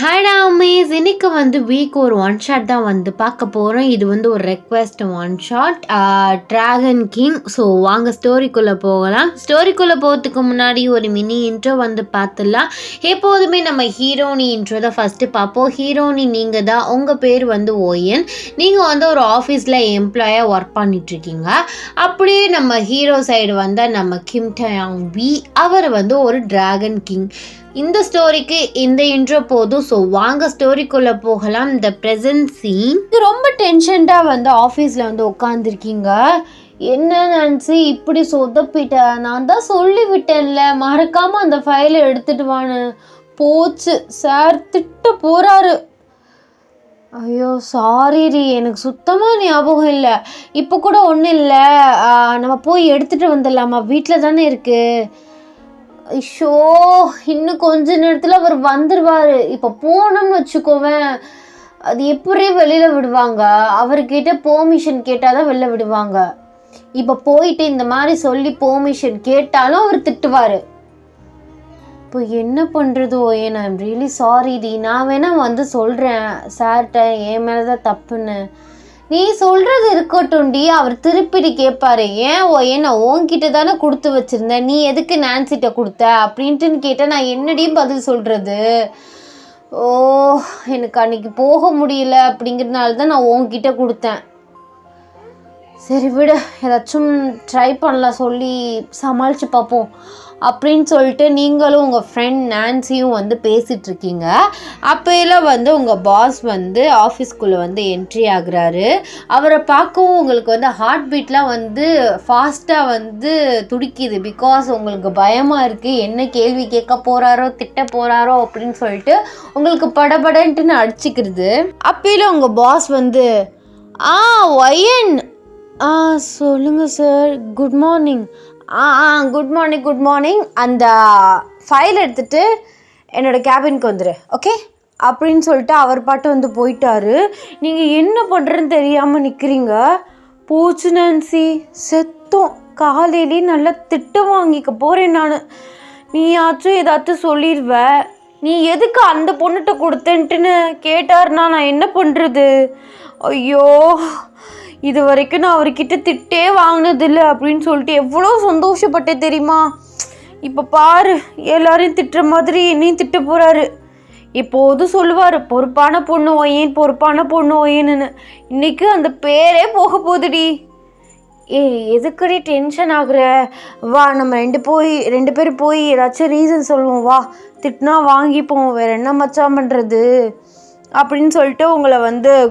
Hi அமேஸ் இன்னைக்கு week ஒரு ஒன் ஷாட் தான் பார்க்க போகிறோம். இது ஒரு request one shot dragon king. So வாங்க ஸ்டோரிக்குள்ளே போகலாம். ஸ்டோரிக்குள்ளே போகிறதுக்கு முன்னாடி ஒரு மினி இன்ட்ரோ பார்த்துடலாம். எப்போதுமே நம்ம ஹீரோனி இன்ட்ரோ தான் ஃபஸ்ட்டு பார்ப்போம். ஹீரோனி நீங்கள் தான், உங்கள் பேர் ஓயன். நீங்கள் ஒரு ஆஃபீஸில் எம்ப்ளாயாக ஒர்க் பண்ணிகிட்ருக்கீங்க. அப்படியே நம்ம ஹீரோ சைடு வந்தால் நம்ம கிம் டயாங் வி, அவர் ஒரு ட்ராகன் கிங். இந்த ஸ்டோரிக்கு இந்த இன்ட்ரோ போதும். ஸோ வாங்க ஸ்டோரிக்குள்ளே போகலாம். இந்த ப்ரெசன்ட் சீன் ரொம்ப டென்ஷன்டாக ஆஃபீஸில் உட்காந்துருக்கீங்க. என்ன நினச்சி இப்படி சொதப்பிட்டேன், நான் தான் சொல்லிவிட்டேன்ல மறக்காமல் அந்த ஃபைலை எடுத்துகிட்டு வான்னு. போச்சு, சார் திட்ட போகிறாரு. ஐயோ சாரி ரீ, எனக்கு சுத்தமாக ஞாபகம் இல்லை. இப்போ கூட ஒன்றும் இல்லை, நம்ம போய் எடுத்துகிட்டு வந்துடலாமா, வீட்டில் தானே இருக்குது. ஐயோ இன்னும் கொஞ்ச நேரத்தில் அவர் வந்துடுவார். இப்போ போனோம்னு வச்சுக்கோவேன், அது எப்படி வெளியில் விடுவாங்க? அவர்கிட்ட பெர்மிஷன் கேட்டால் தான் வெளில விடுவாங்க. இப்போ போயிட்டு இந்த மாதிரி சொல்லி பெர்மிஷன் கேட்டாலும் அவர் திட்டுவார். இப்போ என்ன பண்ணுறது ஓயன்? ஐ எம் ரியலி சாரி டி. நான் வேணால் சொல்கிறேன் சார்கிட்ட என் மேலே தான் தப்புன்னு. நீ சொல்கிறது இருக்கட்டும்டி, அவர் திருப்பிடி கேட்பாரு. ஏன் ஓயன், நான் உன்கிட்ட தானே கொடுத்து வச்சுருந்தேன், நீ எதுக்கு நான்சிட்ட கொடுத்த அப்படின்ட்டுன்னு கேட்டால் நான் என்னடியும் பதில் சொல்கிறது? ஓ எனக்கு அன்றைக்கி போக முடியல அப்படிங்கிறதுனால தான் நான் உன்கிட்ட கொடுத்தேன். சரி விடு, ஏதாச்சும் ட்ரை பண்ணலாம், சொல்லி சமாளித்து பார்ப்போம் அப்படின்னு சொல்லிட்டு நீங்களும் உங்கள் ஃப்ரெண்ட் நான்சியும் பேசிகிட்ருக்கீங்க. அப்போயில் உங்கள் பாஸ் ஆஃபீஸ்க்குள்ளே என்ட்ரி ஆகுறாரு. அவரை பார்க்கவும் உங்களுக்கு ஹார்ட் பீட்லாம் ஃபாஸ்ட்டாக துடிக்குது. பிகாஸ் உங்களுக்கு பயமாக இருக்குது, என்ன கேள்வி கேட்க போகிறாரோ திட்ட போகிறாரோ அப்படின்னு சொல்லிட்டு உங்களுக்கு படபடன்ட்டுன்னு அடிச்சுக்கிறது. அப்போயில் உங்கள் பாஸ் ஒயன், சொல்லுங்கள் sir, good morning. Good morning. அந்த ஃபைல் எடுத்துகிட்டு என்னோடய கேபினுக்கு வந்துடு, ஓகே அப்படின்னு சொல்லிட்டு அவர் பாட்டு போயிட்டாரு. நீங்கள் என்ன பண்ணுறதுன்னு தெரியாமல் நிற்கிறீங்க. போச்சு நான்சி, செத்தோம். காலையிலே நல்லா திட்டு வாங்கிக்க போகிறேன் நான். நீயாச்சும் ஏதாச்சும் சொல்லிடுவ. நீ எதுக்கு அந்த பொண்ணுகிட்ட கொடுத்தேன்ட்டுன்னு கேட்டார்னா நான் என்ன பண்ணுறது? ஐயோ இது வரைக்கும் நான் அவர்கிட்ட திட்டே வாங்கினதில்லை அப்படின்னு சொல்லிட்டு எவ்வளோ சந்தோஷப்பட்டேன் தெரியுமா? இப்போ பாரு, எல்லாரையும் திட்டுற மாதிரி என்னையும் திட்ட போகிறாரு. எப்போதும் சொல்லுவார் பொறுப்பான பொண்ணு ஒயேன், பொறுப்பான பொண்ணு ஒயேன்னு. இன்றைக்கி அந்த பேரே போக போகுதுடி. எதுக்கடி டென்ஷன் ஆகுற? வா நம்ம ரெண்டு பேரும் போய் ஏதாச்சும் ரீசன் சொல்லுவோம். வா, திட்டினா வாங்கிப்போம், வேறு என்ன மச்சான் பண்ணுறது அப்படின்னு சொல்லிட்டு உங்களை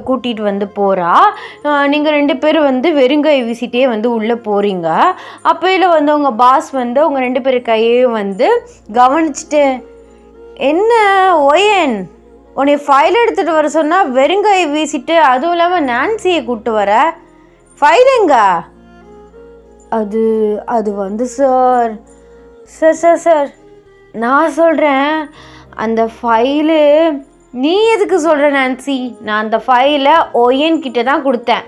கூட்டிகிட்டு போகிறா. நீங்கள் ரெண்டு பேரும் வெறுங்கை வீசிட்டே உள்ளே போகிறீங்க. அப்போயில் உங்கள் பாஸ் உங்கள் ரெண்டு பேர் கையையும் கவனிச்சுட்டு, என்ன ஒயன், உன்னை ஃபைல் எடுத்துகிட்டு வர சொன்னால் வெறுங்கை வீசிட்டு, அதுவும் இல்லாமல் நான்சியை கூப்பிட்டு வர, ஃபைல் எங்க? அது சார் சார் சார் சார் நான் சொல்கிறேன், அந்த ஃபைலு நீ எதுக்கு சொல்கிற நான்சி? நான் அந்த ஃபைலை ஒயன் கிட்ட தான் கொடுத்தேன்.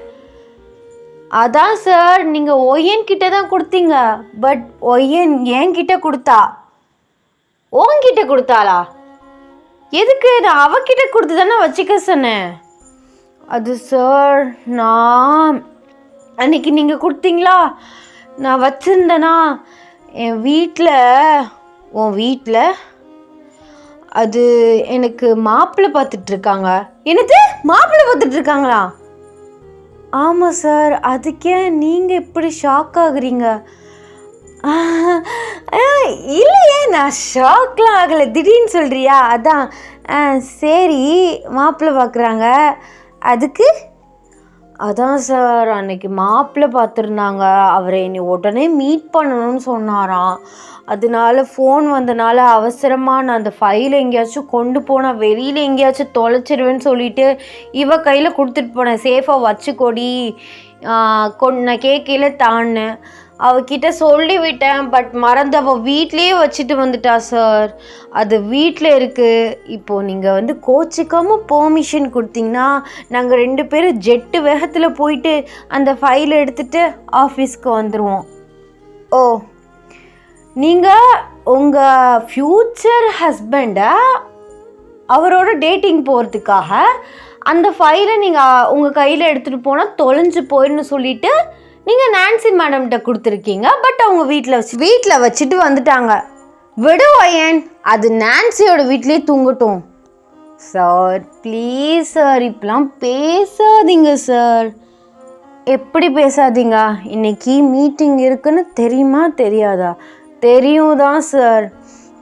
அதான் சார், நீங்கள் ஒயன் கிட்ட தான் கொடுத்தீங்க. பட் ஒயன் என்கிட்ட கொடுத்தா. உன்கிட்ட கொடுத்தாளா? எதுக்கு? நான் அவகிட்ட கொடுத்து தானே வச்சுக்க சொன்னேன். அது சார், நான் அன்னைக்கு நீங்கள் கொடுத்தீங்களா, நான் வச்சுருந்தேனா என் வீட்டில். உன் வீட்டில் அது எனக்கு மாப்பிள்ளை பார்த்துட்ருக்காங்க. என்னது, மாப்பிள்ளை பார்த்துட்ருக்காங்களா? ஆமாம் சார். அதுக்கே நீங்கள் இப்படி ஷாக் ஆகுறீங்க? இல்லையே, நான் ஷாக்லாம் ஆகலை. திடீர்னு சொல்கிறியா? அதான். சரி, மாப்பிள்ளை பார்க்குறாங்க. அதுக்கு? அதான் சார், அன்னைக்கு மாப்பிள்ளை பார்த்துருந்தாங்க. அவரை என்னை உடனே மீட் பண்ணணும்னு சொன்னாராம். அதனால ஃபோன் வந்தனால அவசரமாக நான் அந்த ஃபைலை எங்கேயாச்சும் கொண்டு போனால் வெளியில் எங்கேயாச்சும் தொலைச்சிடுவேன்னு சொல்லிவிட்டு இவ கையில் கொடுத்துட்டு போனேன். சேஃபாக வச்சுக்கொடி நான் கேட்கல தான்னு அவகிட்ட சொல்லிவிட்டேன். பட் மறந்து அவள் வீட்லேயே வச்சுட்டு வந்துட்டா சார். அது வீட்டில் இருக்குது. இப்போது நீங்கள் கோச்சிக்காமல் பெர்மிஷன் கொடுத்தீங்கன்னா நாங்கள் ரெண்டு பேரும் ஜெட்டு வேகத்தில் போயிட்டு அந்த ஃபைலை எடுத்துகிட்டு ஆஃபீஸ்க்கு வந்துடுவோம். ஓ, நீங்கள் உங்கள் ஃப்யூச்சர் ஹஸ்பண்டை அவரோட டேட்டிங் போகிறதுக்காக அந்த ஃபைலை நீங்கள் உங்கள் கையில் எடுத்துகிட்டு போனால் தொலைஞ்சு போயிடுன்னு சொல்லிவிட்டு நீங்கள் நான்சி மேடம்கிட்ட கொடுத்துருக்கீங்க. பட் அவங்க வீட்டில் வச்சுட்டு வந்துட்டாங்க. விடு ஒயன், அது நான்சியோட வீட்லேயே தூங்கட்டும். சார் ப்ளீஸ் சார், இப்பெல்லாம் பேசாதீங்க சார். எப்படி பேசாதீங்க? இன்னைக்கு மீட்டிங் இருக்குன்னு தெரியுமா தெரியாதா? தெரியும் தான் சார்.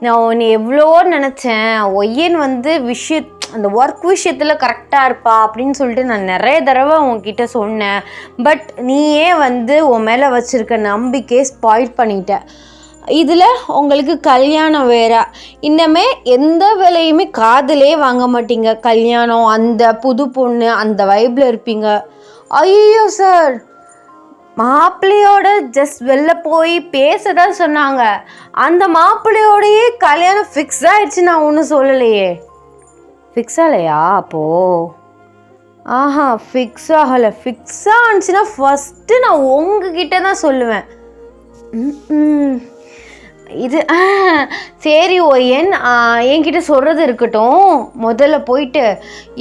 நான் உன்னை எவ்வளோ நினச்சேன். ஒய்யன் அந்த ஒர்க் விஷயத்தில் கரெக்டாக இருப்பா அப்படின்னு சொல்லிட்டு நான் நிறைய தடவை உன்கிட்ட சொன்னேன். பட் நீயே உன் மேலே வச்சுருக்க நம்பிக்கையை ஸ்பாயில் பண்ணிட்ட. இதில் உங்களுக்கு கல்யாணம் வேற. இன்னமே எந்த வேலையுமே காதலே வாங்க மாட்டீங்க. கல்யாணம், அந்த புது பொண்ணு, அந்த வைப்பில் இருப்பீங்க. ஐயோ சார், மாப்பிள்ளையோட ஜஸ்ட் வெளில போய் பேசதான் சொன்னாங்க. அந்த மாப்பிள்ளையோடையே கல்யாணம் ஃபிக்ஸ் ஆகிடுச்சு. நான் ஒன்றும் சொல்லலையே. ஃபிக்ஸ் ஆகலையா? அப்போது ஆஹா, ஃபிக்ஸ் ஆகலை. ஃபிக்ஸ் ஆச்சுன்னா ஃபஸ்ட்டு நான் உங்ககிட்ட தான் சொல்லுவேன். இது சரி ஒய்யன், என்கிட்ட சொல்கிறது இருக்கட்டும். முதல்ல போயிட்டு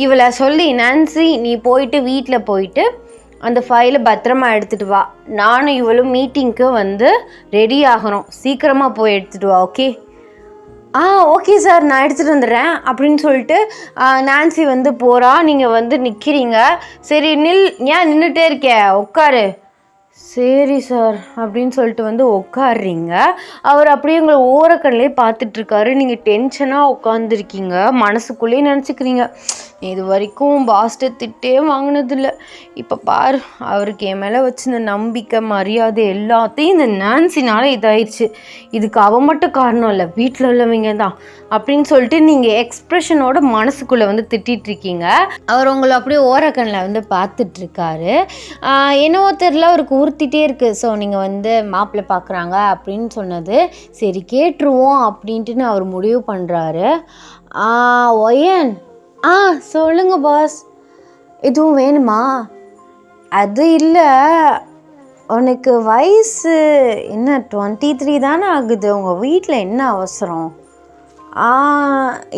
இவளை சொல்லி, நான்சி நீ போயிட்டு வீட்டில் போயிட்டு அந்த ஃபைலை பத்திரமா எடுத்துகிட்டு வா. நானும் இவளும் மீட்டிங்க்கு ரெடி ஆகணும். சீக்கிரமாக போய் எடுத்துகிட்டு வா. ஓகே? ஓகே சார், நான் எடுத்துகிட்டு வந்துடுறேன் அப்படின்னு சொல்லிட்டு நான்சி போகிறா. நீங்கள் நிற்கிறீங்க. சரி ஏன் நின்றுட்டே இருக்க, உட்காரு. சரி சார் அப்படின்னு சொல்லிட்டு உட்காடுறீங்க. அவர் அப்படியே உங்களை ஓரக்கண்ணிலே பார்த்துட்ருக்காரு. நீங்கள் டென்ஷனாக உட்காந்துருக்கீங்க. மனசுக்குள்ளேயே நினச்சிக்கிறீங்க, இது வரைக்கும் பாஸ்ட்டை திட்டே வாங்கினதில்லை. இப்போ பார், அவருக்கு என் மேலே வச்சிருந்த நம்பிக்கை, மரியாதை எல்லாத்தையும் இந்த நான்சினால இதாயிடுச்சு. இதுக்கு அவன் மட்டும் காரணம் இல்லை, வீட்டில் உள்ளவங்க தான் அப்படின்னு சொல்லிட்டு நீங்கள் எக்ஸ்ப்ரெஷனோட மனசுக்குள்ளே திட்டிகிட்ருக்கீங்க. அவர் உங்களை அப்படியே ஓரக்கண்ணில் பார்த்துட்ருக்காரு. என்னவோ தெரில, அவருக்கு உறுத்திட்டே இருக்குது. ஸோ நீங்கள் மாப்பிள்ளை பார்க்குறாங்க அப்படின்னு சொன்னது சரி கேட்டுருவோம் அப்படின்ட்டுன்னு அவர் முடிவு பண்ணுறாரு. ஒயன், சொல்லுங்க பாஸ். எதுவும் வேணுமா? அது இல்லை, உனக்கு வயசு என்ன 23 தானே ஆகுது. உங்கள் வீட்டில் என்ன அவசரம்?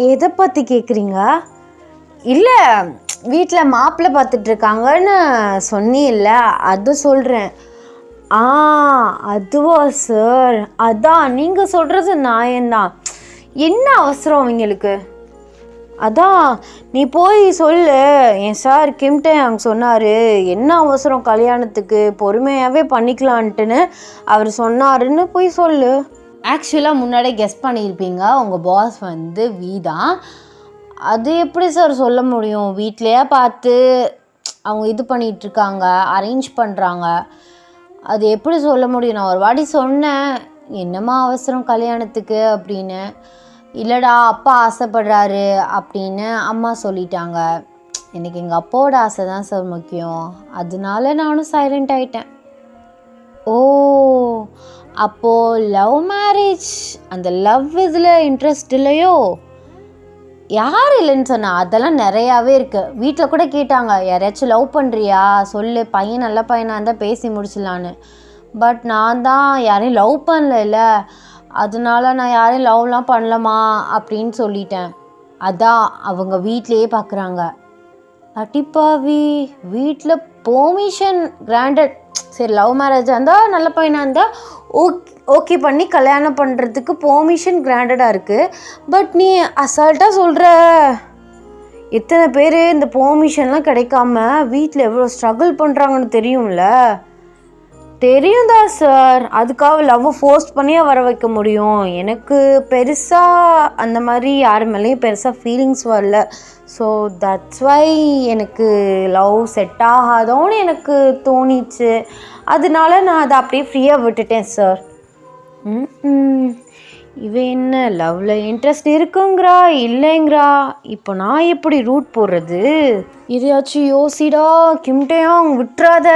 எதை பற்றி கேட்குறீங்க? இல்லை, வீட்டில் மாப்பிள்ளை பார்த்துட்ருக்காங்கன்னு சொன்னீல்ல, அது சொல்கிறேன். அதுவா சார்? அதான் நீங்கள் சொல்கிறது நியாயம்தான். என்ன அவசரம் அவங்களுக்கு? அதான் நீ போய் சொல்லு. என் சார் கிம்டே அங்கே சொன்னார், என்ன அவசரம் கல்யாணத்துக்கு, பொறுமையாகவே பண்ணிக்கலான்ட்டுன்னு அவர் சொன்னாருன்னு போய் சொல்லு. ஆக்சுவலாக முன்னாடியே கெஸ் பண்ணியிருப்பீங்க, உங்கள் பாஸ் வீதான். அது எப்படி சார் சொல்ல முடியும்? வீட்டிலையே பார்த்து அவங்க இது பண்ணிகிட்ருக்காங்க, அரேஞ்ச் பண்ணுறாங்க. அது எப்படி சொல்ல முடியும்? நான் ஒரு வாட்டி சொன்னேன், என்னம்மா அவசரம் கல்யாணத்துக்கு அப்படின்னு. இல்லைடா, அப்பா ஆசைப்படுறாரு அப்படின்னு அம்மா சொல்லிட்டாங்க. எனக்கு எங்கள் அப்பாவோட ஆசை தான் சார் முக்கியம். அதனால நானும் சைலண்ட் ஆகிட்டேன். ஓ, அப்போது லவ் மேரேஜ், அந்த லவ் இதில் இன்ட்ரெஸ்ட் இல்லையோ? யார் இல்லைன்னு சொன்னா? அதெல்லாம் நிறையாவே இருக்குது. வீட்டில் கூட கேட்டாங்க, யாரையாச்சும் லவ் பண்ணுறியா சொல்லு, பையன் நல்ல பையனாக இருந்தால் பேசி முடிச்சிடலான்னு. பட் நான் தான் யாரையும் லவ் பண்ணல, அதனால நான் யாரையும் லவ்லாம் பண்ணலமா அப்படின்னு சொல்லிட்டேன். அதான் அவங்க வீட்டிலையே பார்க்குறாங்க. அட்டிப்பாவி, வீட்டில் பெர்மிஷன் கிராண்டட். சரி, லவ் மேரேஜாக இருந்தால் நல்ல பையனாக இருந்தால் ஓகே பண்ணி கல்யாணம் பண்ணுறதுக்கு பெர்மிஷன் கிராண்டடாக இருக்குது. பட் நீ அசால்ட்டாக சொல்கிற. எத்தனை பேர் இந்த பெர்மிஷன்லாம் கிடைக்காம வீட்டில் எவ்வளோ ஸ்ட்ரகிள் பண்ணுறாங்கன்னு தெரியும்ல? தெரியும் தான் சார். அதுக்காக லவ்வை ஃபோர்ஸ் பண்ணியே வர வைக்க முடியும்? எனக்கு பெருசாக அந்த மாதிரி யார் மேலேயும் பெருசாக ஃபீலிங்ஸ் வரல. ஸோ தட்ஸ் வை எனக்கு லவ் செட் ஆகாதோன்னு எனக்கு தோணிச்சு. அதனால நான் அதை அப்படியே ஃப்ரீயாக விட்டுட்டேன் சார். இவன் என்ன லவ்வில் இன்ட்ரெஸ்ட் இருக்குங்கிறா இல்லைங்கிறா? இப்போ நான் எப்படி ரூட் போடுறது? இதையாச்சும் யோசிடா கிம்டையா, அவங்க விட்டுறாத.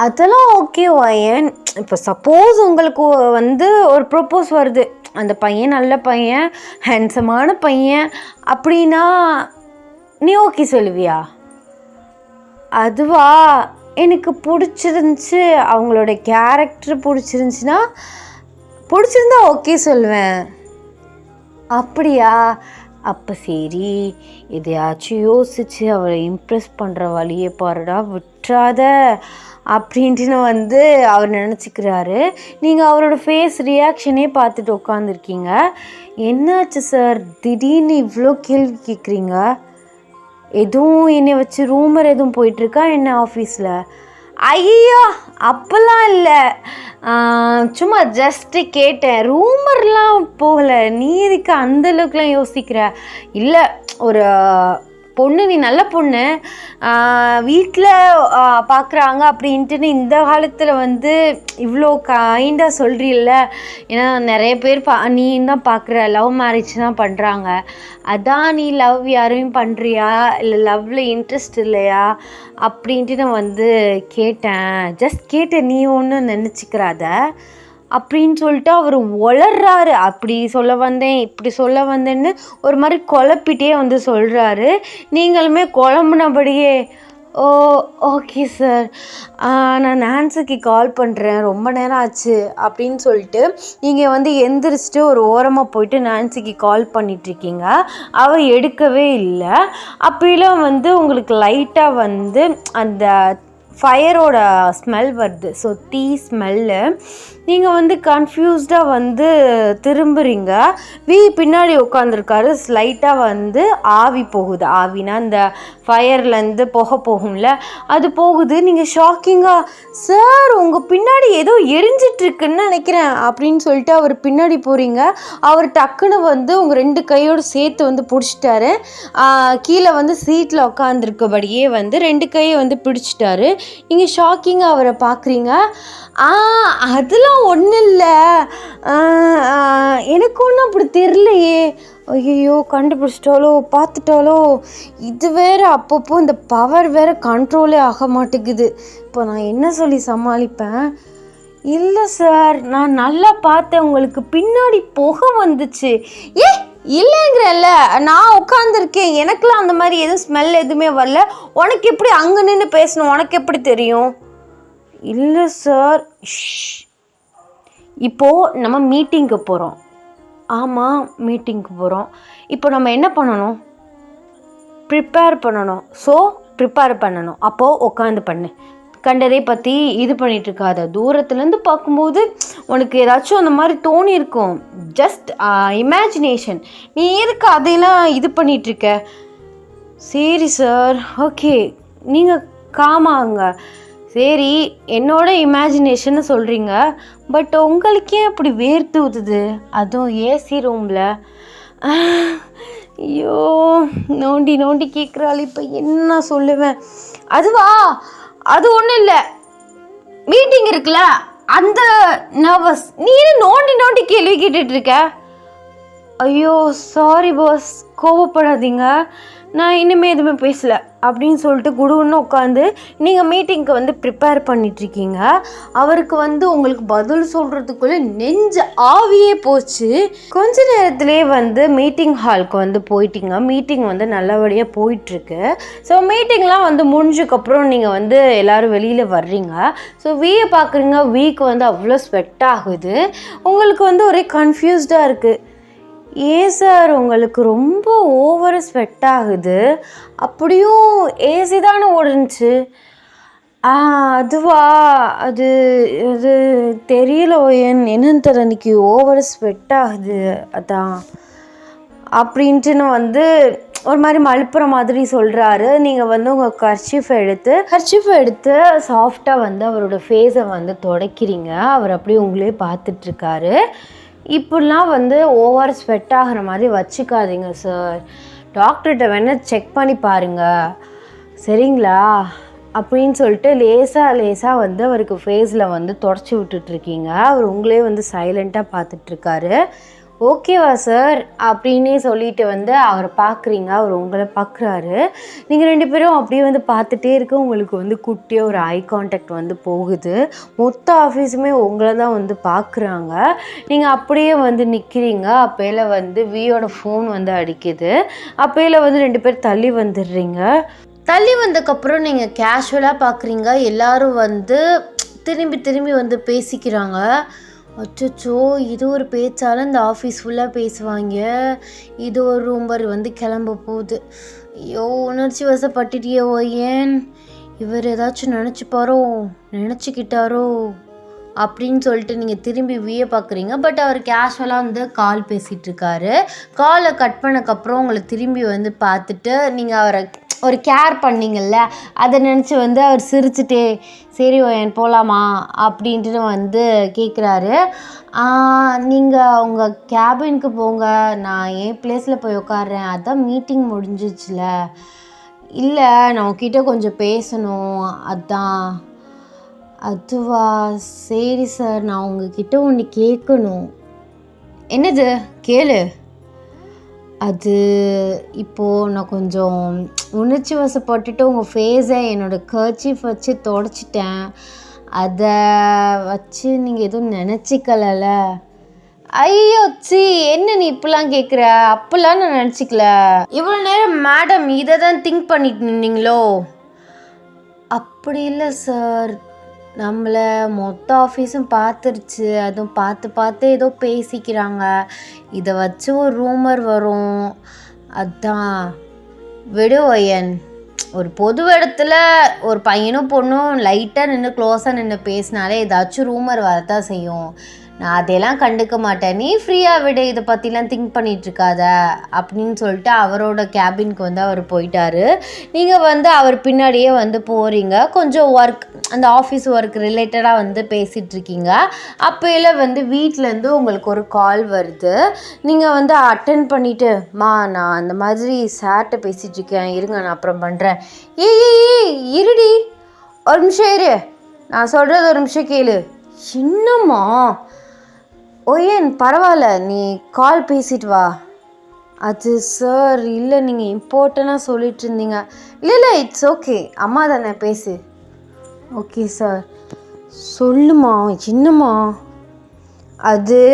அதெல்லாம் ஓகே ஒயன். இப்போ சப்போஸ் உங்களுக்கு ஒரு ப்ரொப்போஸ் வருது, அந்த பையன் நல்ல பையன், ஹேண்ட்ஸமான பையன் அப்படின்னா நீ ஓகே சொல்லுவியா? அதுவா, எனக்கு பிடிச்சிருந்துச்சி, அவங்களோட கேரக்டர் பிடிச்சிருந்துச்சின்னா ஓகே சொல்லுவேன். அப்படியா? அப்போ சரி எதையாச்சும் யோசிச்சு அவளை இம்ப்ரெஸ் பண்ணுற வழியை பாருடா, விட்டுறாத அப்படின்ட்டு வந்து அவர் நினச்சிக்கிறாரு. நீங்கள் அவரோட ஃபேஸ் ரியாக்ஷனே பார்த்துட்டு உட்காந்துருக்கீங்க. என்னாச்சு சார், திடீர்னு இவ்வளோ கேள்வி கேட்குறீங்க? எதுவும் என்னை வச்சு ரூமர் எதுவும் போயிட்டுருக்கா என்ன ஆஃபீஸில்? ஐயோ அப்போல்லாம் இல்லை, சும்மா ஜஸ்ட்டு கேட்டேன், ரூமர்லாம் போகலை. நீ எதுக்கு அந்தளவுக்குலாம் யோசிக்கிற? இல்லை, ஒரு பொண்ணு, நீ நல்ல பொண்ணு, வீட்டில் பார்க்குறாங்க அப்படின்ட்டு இந்த காலத்தில் வந்து இவ்வளோ கைண்டாக சொல்கிறீல்ல. ஏன்னா நிறைய பேர் நீ தான் பார்க்குற, லவ் மேரேஜ் தான் பண்ணுறாங்க. அதான் நீ லவ் யாரையும் பண்ணுறியா, இல்லை லவ்வில் இன்ட்ரெஸ்ட் இல்லையா அப்படின்ட்டு நான் வந்து கேட்டேன், ஜஸ்ட் கேட்டேன், நீ ஒன்றும் நினச்சிக்கிறாத அப்படின்னு சொல்லிட்டு அவர் வளர்றாரு. அப்படி சொல்ல வந்தேன், இப்படி சொல்ல வந்தேன்னு ஒரு மாதிரி குழப்பிட்டே வந்து சொல்கிறாரு. நீங்களுமே குழம்புனபடியே ஓ ஓகே சார், நான் நான்சிக்கு கால் பண்ணுறேன், ரொம்ப நேரம் ஆச்சு அப்படின்னு சொல்லிட்டு நீங்கள் வந்து எந்திரிச்சிட்டு ஒரு ஓரமாக போயிட்டு நான்சிக்கு கால் பண்ணிகிட்ருக்கீங்க. அவள் எடுக்கவே இல்லை. அப்படிலாம் வந்து உங்களுக்கு லைட்டாக வந்து அந்த ஃபயரோட ஸ்மெல் வருது. So tea smell. நீங்கள் வந்து கன்ஃபியூஸ்டாக வந்து திரும்புகிறீங்க. பின்னாடி உட்காந்துருக்காரு. ஸ்லைட்டாக வந்து ஆவி போகுது. ஆவினா இந்த ஃபயர்லேருந்து புகை போகும்ல, அது போகுது. நீங்கள் ஷாக்கிங்காக, சார் உங்கள் பின்னாடி ஏதோ எரிஞ்சிட்ருக்குன்னு நினைக்கிறேன் அப்படின்னு சொல்லிட்டு அவர் பின்னாடி போகிறீங்க. அவர் டக்குன்னு வந்து உங்கள் 2 கையோடு சேர்த்து வந்து பிடிச்சிட்டாரு. கீழே வந்து சீட்டில் உட்காந்துருக்கபடியே வந்து 2 கையை வந்து பிடிச்சிட்டாரு. நீங்கள் ஷாக்கிங்காக அவரை பார்க்குறீங்க. அதெல்லாம் ஒன்றும் இல்லை, எனக்கு ஒன்றும் அப்படி தெரிலையே. ஐயோ கண்டுபிடிச்சிட்டாலோ, பார்த்துட்டாலோ, இது வேறு அப்பப்போ இந்த பவர் வேறு கண்ட்ரோலே ஆக மாட்டேங்குது. இப்போ நான் என்ன சொல்லி சமாளிப்பேன்? இல்லை சார், நான் நல்லா பார்த்தேன், உங்களுக்கு பின்னாடி புகை வந்துச்சு. இல்லைங்கிறல்ல, நான் உட்காந்துருக்கேன், எனக்குலாம் அந்த மாதிரி எதுவும் ஸ்மெல் எதுவுமே வரல. உனக்கு எப்படி அங்கே நின்று பேசணும், உனக்கு எப்படி தெரியும்? இல்லை சார். இப்போது நம்ம மீட்டிங்க்கு போகிறோம். ஆமாம், மீட்டிங்க்கு போகிறோம். இப்போ நம்ம என்ன பண்ணணும்? ப்ரிப்பேர் பண்ணணும். ஸோ ப்ரிப்பேர் பண்ணணும். அப்போது உட்காந்து பண்ணு. கண்டதை பற்றி இது பண்ணிகிட்ருக்காத. தூரத்துலேருந்து பார்க்கும்போது உனக்கு ஏதாச்சும் அந்த மாதிரி தோணி இருக்கும். Just imagination. நீ எதுக்கு அதையெல்லாம் இது பண்ணிகிட்ருக்க? சரி சார், ஓகே, நீங்கள் காமாங்க. சரி, என்னோட இமேஜினேஷன்னு சொல்கிறீங்க, பட் உங்களுக்கே அப்படி வேர்த்து ஊற்றுது, அதுவும் ஏசி ரூமில். ஐயோ, நோண்டி நோண்டி கேட்குறாள். இப்போ என்ன சொல்லுவேன்? அதுவா, அது ஒன்றும் இல்லை, மீட்டிங் இருக்குல்ல அந்த நர்வஸ். நீ நோண்டி நோண்டி கேள்வி கேட்டுட்ருக்க. ஐயோ சாரி பாஸ், கோவப்படாதீங்க, நான் இனிமேல் எதுவுமே பேசலை அப்படின்னு சொல்லிட்டு குடுன்னு உட்காந்து நீங்கள் மீட்டிங்க்கு வந்து ப்ரிப்பேர் பண்ணிகிட்ருக்கீங்க. அவருக்கு வந்து உங்களுக்கு பதில் சொல்கிறதுக்குள்ளே நெஞ்ச ஆவியே போச்சு. கொஞ்ச நேரத்துலேயே வந்து மீட்டிங் ஹாலுக்கு வந்து போயிட்டீங்க. மீட்டிங் வந்து நல்லபடியாக போயிட்டுருக்கு. ஸோ மீட்டிங்லாம் வந்து முடிஞ்சதுக்கப்புறம் நீங்கள் வந்து எல்லோரும் வெளியில் வர்றீங்க. ஸோ வீயை பார்க்குறீங்க. வீக்கு வந்து அவ்வளோ ஸ்வெட் ஆகுது. உங்களுக்கு வந்து ஒரே கன்ஃபியூஸ்டாக இருக்குது. ஏன் சார் உங்களுக்கு ரொம்ப ஓவராக ஸ்வெட் ஆகுது? அப்படியும் ஏசி தானே ஓடுனுச்சு. அதுவா, அது அது தெரியல என்னன்னு தெரியல, அன்றைக்கி ஓவராக ஸ்வெட் ஆகுது அதான் அப்படின்ட்டு நான் வந்து ஒரு மாதிரி மழுப்புற மாதிரி சொல்கிறாரு. நீங்கள் வந்து உங்கள் கர்ச்சீஃப் எடுத்து சாஃப்டாக வந்து அவரோட ஃபேஸை வந்து துடைக்கிறீங்க. அவர் அப்படியே உங்களே பார்த்துட்ருக்காரு. இப்படிலாம் வந்து ஓவர் ஸ்வெட் ஆகிற மாதிரி வச்சுக்காதீங்க சார், டாக்டர்கிட்ட வேணால் செக் பண்ணி பாருங்கள், சரிங்களா அப்படின்னு சொல்லிட்டு லேசாக வந்து அவருக்கு ஃபேஸில் வந்து தொடச்சி விட்டுட்ருக்கீங்க. அவர் உங்களே வந்து சைலண்ட்டாக பார்த்துட்ருக்காரு. ஓகேவா சார் அப்படின்னே சொல்லிட்டு வந்து அவரை பார்க்குறீங்க. அவர் உங்களை பார்க்குறாரு. நீங்கள் 2 பேரும் அப்படியே வந்து பார்த்துட்டே இருக்க உங்களுக்கு வந்து குட்டியாக ஒரு ஐ கான்டாக்ட் வந்து போகுது. மொத்த ஆஃபீஸுமே உங்களை தான் வந்து பார்க்குறாங்க. நீங்கள் அப்படியே வந்து நிற்கிறீங்க. அப்போல வந்து வியோட ஃபோன் வந்து அடிக்குது. அப்போல வந்து 2 பேர் தள்ளி வந்துடுறீங்க. தள்ளி வந்ததுக்கப்புறம் நீங்கள் கேஷுவலாக பார்க்குறீங்க. எல்லோரும் வந்து திரும்பி வந்து பேசிக்கிறாங்க. அச்சச்சோ! இது ஒரு பேச்சால இந்த ஆஃபீஸ் ஃபுல்லா பேசுவாங்க. இது ஒரு ரூமர் வந்து கிளம்ப போகுது. ஐயோ! உணர்ச்சி வசப்பட்டுட்டியே ஒயன். இவர் ஏதாச்சும் நினச்சிப்பாரோ, நினச்சிக்கிட்டாரோ அப்படின்னு சொல்லிட்டு நீங்கள் திரும்பி பார்க்குறீங்க. பட் அவர் கேஷுவலாக வந்து கால் பேசிகிட்டு இருக்காரு. காலை கட் பண்ணக்கப்புறம் உங்களை திரும்பி வந்து பார்த்துட்டு நீங்கள் அவரை ஒரு கேர் பண்ணீங்கள்ல, அதை நினச்சி வந்து அவர் சிரிச்சுட்டே சரி ஒயன் போகலாமா அப்படின்ட்டு வந்து கேட்குறாரு. நீங்கள் உங்கள் கேபினுக்கு போங்க, நான் என் பிளேஸில் போய் உட்கார்றேன். அதான் மீட்டிங் முடிஞ்சிச்சுல. இல்லை நான் உங்ககிட்ட கொஞ்சம் பேசணும், அதான். அதுவா, சரி சார், நான் உங்ககிட்ட ஒன்று கேட்கணும். என்னது கேளு. அது இப்போது நான் கொஞ்சம் உணர்ச்சி வசப்பட்டுட்டு உங்கள் ஃபேஸை என்னோடய கர்ச்சீஃப் வச்சு தொடச்சிட்டேன். அதை வச்சு நீங்கள் எதுவும் நினச்சிக்கலல்ல? ஐயோ சி, என்ன நீ இப்படிலாம் கேட்குற? அப்போல்லாம் நான் நினச்சிக்கல. இவ்வளோ நேரம் மேடம் இதை தான் திங்க் பண்ணிட்டு நின்னீங்களோ? அப்படி இல்லை சார், நம்மளை மொத்த ஆஃபீஸும் பார்த்துருச்சு. அதுவும் பார்த்து ஏதோ பேசிக்கிறாங்க. இதை வச்சு ஒரு ரூமர் வரும். அதான். விடு ஒயன். ஒரு பொது இடத்துல ஒரு பையனும் பொண்ணும் லைட்டாக நின்று க்ளோஸாக நின்று பேசினாலே ஏதாச்சும் ரூமர் வரத்தான் செய்யும். நான் அதையெல்லாம் கண்டுக்க மாட்டேன், நீ ஃப்ரீயாக விடு, இதை பற்றிலாம் திங்க் பண்ணிகிட்ருக்காத அப்படின்னு சொல்லிட்டு அவரோட கேபினுக்கு வந்து அவர் போயிட்டார். நீங்கள் வந்து அவர் பின்னாடியே வந்து போகிறீங்க. கொஞ்சம் ஒர்க், அந்த ஆஃபீஸ் ஒர்க் ரிலேட்டடாக வந்து பேசிகிட்ருக்கீங்க. அப்போல வந்து வீட்டிலேருந்து உங்களுக்கு ஒரு கால் வருது. நீங்கள் வந்து அட்டென்ட் பண்ணிவிட்டு, நான் அந்த மாதிரி சார்கிட்ட பேசிகிட்ருக்கேன், இருங்க நான் அப்புறம் பண்ணுறேன். ஏய் இருடி, ஒரு நிமிஷம் இரு, நான் சொல்கிறது ஒரு நிமிஷம் கேளு. என்னம்மா? ஒயன் பரவாயில்ல, நீ கால் பேசிட்டு வா. அது சார், இல்லை நீங்கள் இம்பார்ட்டண்ட்டாக சொல்லிட்டு இருந்தீங்க. இல்லை இட்ஸ் ஓகே, அம்மா தானே, பேசு. ஓகே சார், சொல்லுமா, என்னம்மா? அது